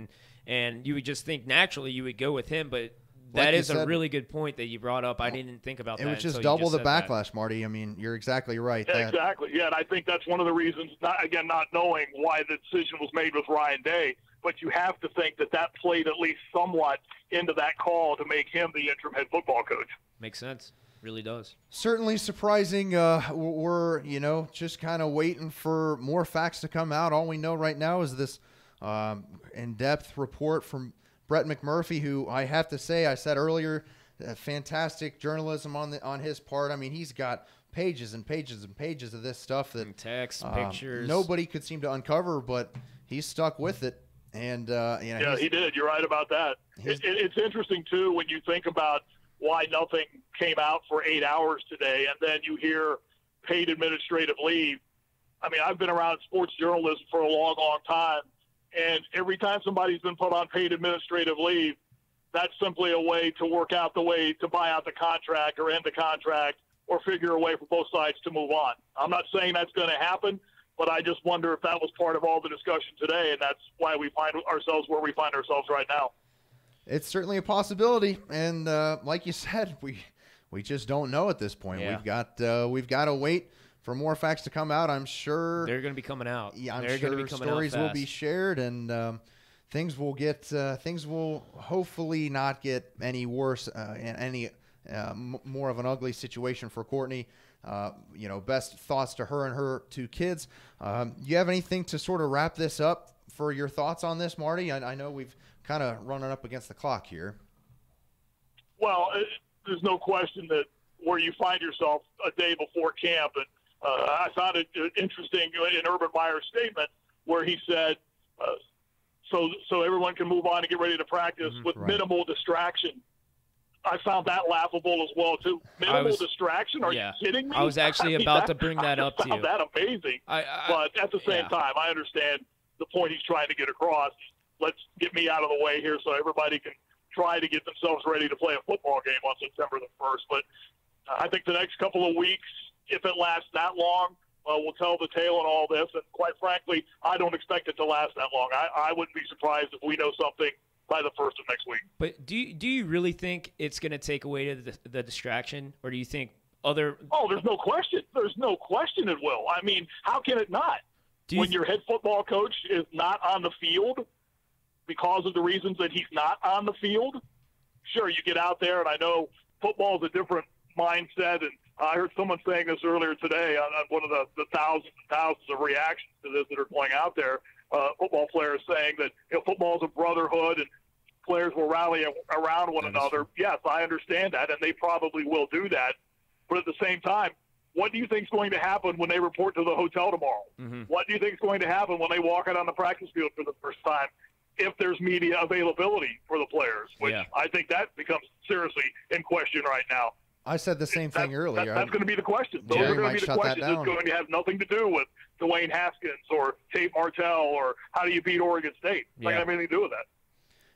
and you would just think naturally you would go with him, but that is a really good point that you brought up. I didn't think about that. It was just double the backlash, Marty. I mean, you're exactly right. Yeah, exactly. Yeah, and I think that's one of the reasons, not knowing why the decision was made with Ryan Day, but you have to think that played at least somewhat into that call to make him the interim head football coach. Makes sense. Really does. Certainly surprising. We're, just kind of waiting for more facts to come out. All we know right now is this in-depth report from Brett McMurphy, who I have to say, I said earlier, fantastic journalism on his part. I mean, he's got pages and pages and pages of this stuff that text, pictures, nobody could seem to uncover, but he's stuck with it. And yeah, he did. You're right about that. It's interesting too when you think about why nothing came out for 8 hours today, and then you hear paid administrative leave. I mean, I've been around sports journalism for a long, long time, and every time somebody's been put on paid administrative leave, that's simply a way to work out the way to buy out the contract or end the contract or figure a way for both sides to move on. I'm not saying that's going to happen, but I just wonder if that was part of all the discussion today, and that's why we find ourselves where we find ourselves right now. It's certainly a possibility, and like you said, we just don't know at this point. Yeah. We've got to wait for more facts to come out. I'm sure they're going to be coming out. Yeah, I'm they're sure going to be coming stories out will fast. be shared, and things will hopefully not get any worse and any more of an ugly situation for Courtney. Best thoughts to her and her two kids. You have anything to sort of wrap this up for your thoughts on this, Marty? I know we've kind of running up against the clock here. Well, there's no question that where you find yourself a day before camp, and I found it interesting in Urban Meyer's statement where he said, so everyone can move on and get ready to practice with minimal distraction. I found that laughable as well, too. Minimal distraction? Are you kidding me? I was actually about to bring that up to you. I found that amazing. But at the same time, I understand the point he's trying to get across. Let's get me out of the way here so everybody can try to get themselves ready to play a football game on September the 1st. But I think the next couple of weeks, if it lasts that long, will tell the tale in all this. And quite frankly, I don't expect it to last that long. I wouldn't be surprised if we know something by the 1st of next week. But do you really think it's going to take away the distraction, or do you think other? Oh, there's no question. There's no question it will. I mean, how can it not? When your head football coach is not on the field because of the reasons that he's not on the field, sure, you get out there, and I know football is a different mindset, and I heard someone saying this earlier today on one of the thousands and thousands of reactions to this that are going out there. Football players saying that football is a brotherhood and players will rally around one another. Yes, I understand that, and they probably will do that. But at the same time, what do you think is going to happen when they report to the hotel tomorrow? Mm-hmm. What do you think is going to happen when they walk out on the practice field for the first time if there's media availability for the players? Which I think that becomes seriously in question right now. I said the same thing earlier. That's going to be the question. Those are going to be the questions. It's going to have nothing to do with Dwayne Haskins or Tate Martell or how do you beat Oregon State. It's not going to have anything to do with that.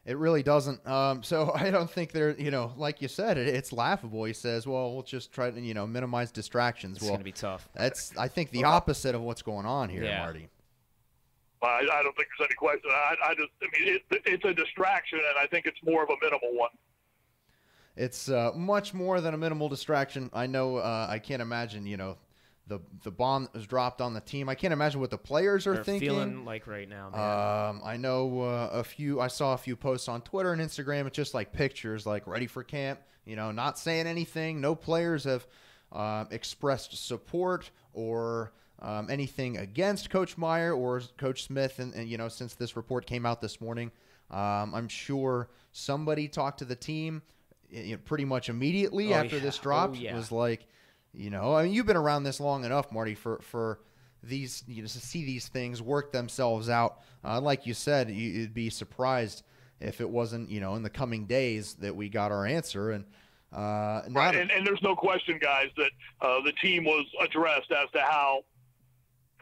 It really doesn't. So I don't think they're, like you said, it's laughable. He says, well, we'll just try to, minimize distractions. It's going to be tough. That's, I think, the opposite of what's going on here, Marty. I don't think there's any question. It's a distraction, and I think it's more of a minimal one. It's much more than a minimal distraction. I know I can't imagine, the bomb that was dropped on the team. I can't imagine what the players are thinking. Feeling like right now, man. I know I saw a few posts on Twitter and Instagram. It's just like pictures, like ready for camp, not saying anything. No players have expressed support or anything against Coach Meyer or Coach Smith. And since this report came out this morning, I'm sure somebody talked to the team pretty much immediately after this dropped. It was like, you've been around this long enough, Marty, for these, to see these things work themselves out. Like you said, you'd be surprised if it wasn't, in the coming days that we got our answer. And right, and there's no question, guys, that the team was addressed as to how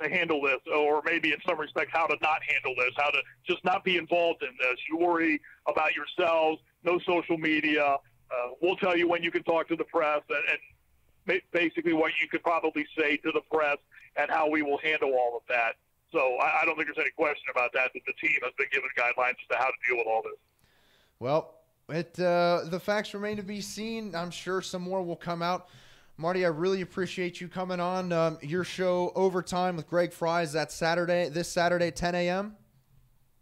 to handle this, or maybe in some respects how to not handle this, how to just not be involved in this. You worry about yourselves, no social media. We'll tell you when you can talk to the press and basically what you could probably say to the press and how we will handle all of that. So I don't think there's any question about that the team has been given guidelines as to how to deal with all this. Well, the facts remain to be seen. I'm sure some more will come out. Marty, I really appreciate you coming on your show, Overtime with Greg Fries. That's this Saturday, 10 a.m.?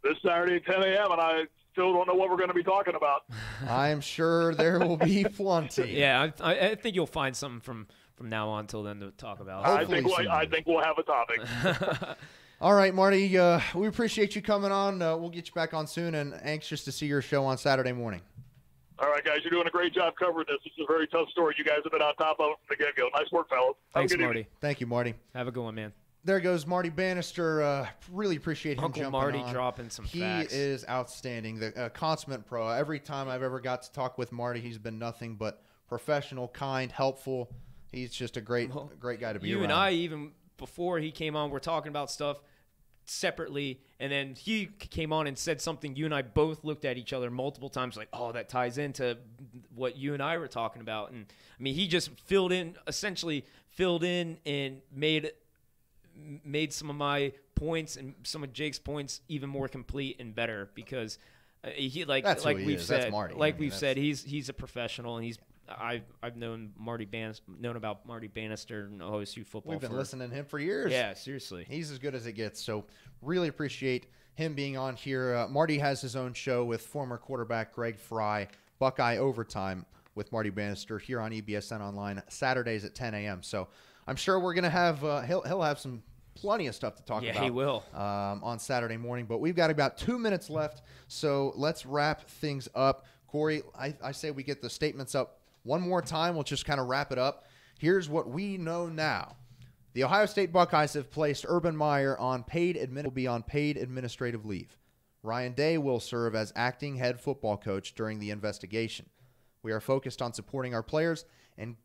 This Saturday at 10 a.m., and I still don't know what we're going to be talking about. I'm sure there will be plenty. Yeah, I think you'll find something from now on till then to talk about. I think we'll have a topic. All right, Marty, we appreciate you coming on. We'll get you back on soon and anxious to see your show on Saturday morning. All right, guys, you're doing a great job covering this. This is a very tough story. You guys have been on top of it from the get-go. Nice work, fellas. Thanks, Marty. Thank you, Marty. Have a good one, man. There goes Marty Bannister. Really appreciate him Uncle jumping Marty on. dropping some facts. He is outstanding. The consummate pro. Every time I've ever got to talk with Marty, he's been nothing but professional, kind, helpful. He's just a great guy to be around. You and I, even before he came on, we're talking about stuff. separately, and then he came on and said something. You and I both looked at each other multiple times like, oh, that ties into what you and I were talking about. And I mean, he just essentially filled in and made some of my points and some of Jake's points even more complete and better, because he like we've said, he's a professional, and I've known about Marty Bannister and OSU football. We've been listening to him for years. Yeah, seriously. He's as good as it gets. So really appreciate him being on here. Marty has his own show with former quarterback Greg Fry, Buckeye Overtime with Marty Bannister here on EBSN Online Saturdays at 10 a.m. So I'm sure we're going to have he'll have some plenty of stuff to talk about. Yeah, he will. On Saturday morning. But we've got about 2 minutes left, so let's wrap things up. Corey, I say we get the statements up one more time. We'll just kind of wrap it up. Here's what we know now. The Ohio State Buckeyes have placed Urban Meyer will be on paid administrative leave. Ryan Day will serve as acting head football coach during the investigation. We are focused on supporting our players and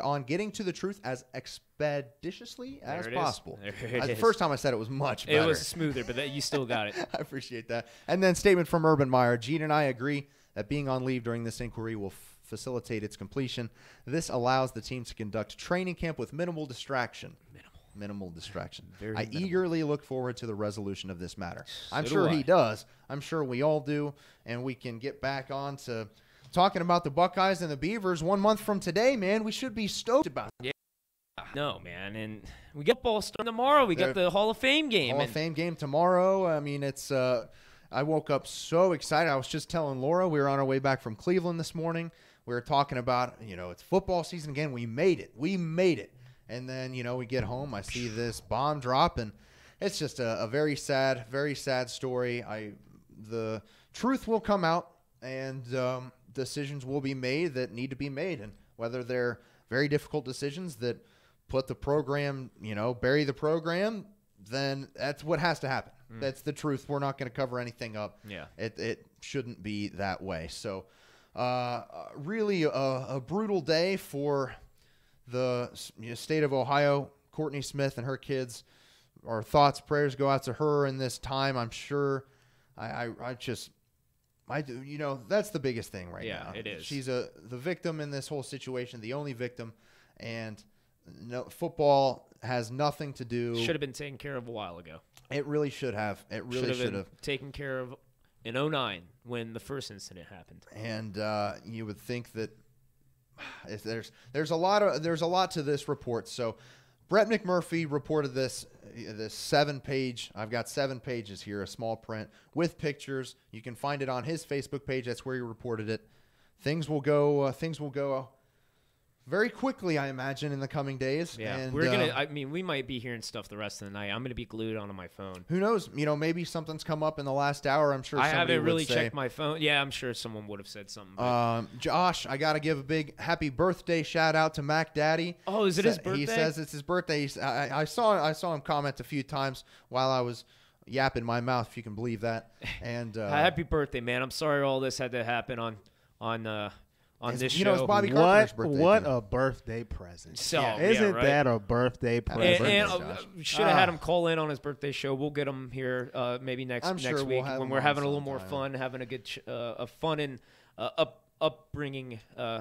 on getting to the truth as expeditiously as possible. The first time I said it was much better. It was smoother, but you still got it. I appreciate that. And then statement from Urban Meyer. Gene and I agree that being on leave during this inquiry will facilitate its completion. This allows the team to conduct training camp with minimal distraction. Minimal distraction. I eagerly look forward to the resolution of this matter. I'm sure he does. I'm sure we all do. And we can get back on to talking about the Buckeyes and the Beavers 1 month from today, man. We should be stoked about it. Yeah. No, man. And we got ball starting tomorrow. We got the Hall of Fame game. Hall of Fame game tomorrow. I mean, it's I woke up so excited. I was just telling Laura, we were on our way back from Cleveland this morning. We were talking about, it's football season again. We made it. And then, we get home. I see this bomb drop, and it's just a very sad story. The truth will come out, and decisions will be made that need to be made. And whether they're very difficult decisions that put the program, bury the program, then that's what has to happen. That's the truth. We're not going to cover anything up. Yeah. It shouldn't be that way. So really a brutal day for the state of Ohio. Courtney Smith and her kids, our thoughts, prayers go out to her in this time. I'm sure that's the biggest thing right now. Yeah, it is. She's the victim in this whole situation, the only victim, and football has nothing to do. Should have been taken care of a while ago. It really should have. It really should have. Taken care of in 2009 when the first incident happened. And you would think that there's a lot to this report. So Brett McMurphy reported this 7-page. I've got 7 pages here, a small print with pictures. You can find it on his Facebook page. That's where he reported it. Things will go very quickly, I imagine, in the coming days. Yeah, and, we might be hearing stuff the rest of the night. I'm gonna be glued onto my phone. Who knows? Maybe something's come up in the last hour. I'm sure I somebody haven't really would say, checked my phone. Yeah, I'm sure someone would have said something. Josh, I got to give a big happy birthday shout out to Mac Daddy. Oh, is it his birthday? He says it's his birthday. I saw him comment a few times while I was yapping my mouth, if you can believe that. And happy birthday, man! I'm sorry all this had to happen on this show. It's Bobby Carpenter's birthday. What a birthday present. So, Isn't that a birthday present? And should have had him call in on his birthday show. We'll get him here maybe next week when we're having a little more fun, having a good a fun and upbringing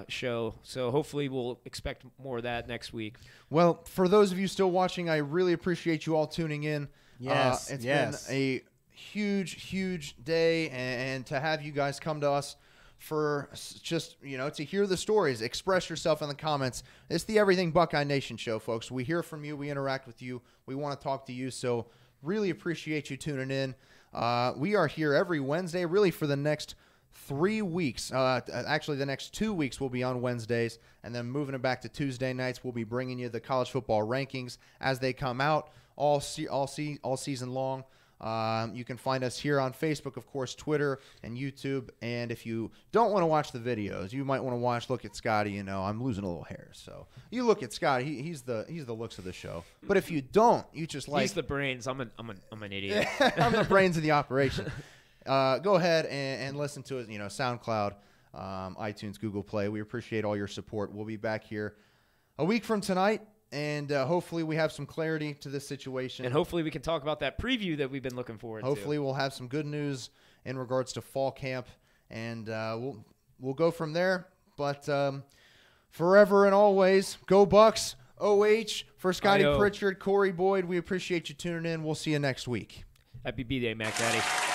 show. So hopefully we'll expect more of that next week. Well, for those of you still watching, I really appreciate you all tuning in. Yes, it's been a huge day, and to have you guys come to us for just, to hear the stories, express yourself in the comments. It's the Everything Buckeye Nation show, folks. We hear from you. We interact with you. We want to talk to you. So really appreciate you tuning in. We are here every Wednesday, really for the next 3 weeks. Actually, the next 2 weeks will be on Wednesdays, and then moving it back to Tuesday nights, we'll be bringing you the college football rankings as they come out all season long. You can find us here on Facebook, of course, Twitter and YouTube. And if you don't want to watch the videos, you might want to look at Scotty. I'm losing a little hair, so you look at Scotty. He's the looks of the show. But if you don't, you just he's the brains. I'm an idiot. I'm the brains of the operation. Go ahead and listen to it. SoundCloud, iTunes, Google Play. We appreciate all your support. We'll be back here a week from tonight. and hopefully we have some clarity to this situation. And hopefully we can talk about that preview that we've been looking forward to. Hopefully we'll have some good news in regards to fall camp, and we'll go from there. But forever and always, go Bucks. OH for Scotty Pritchard, Corey Boyd. We appreciate you tuning in. We'll see you next week. Happy B-Day, Mac Daddy.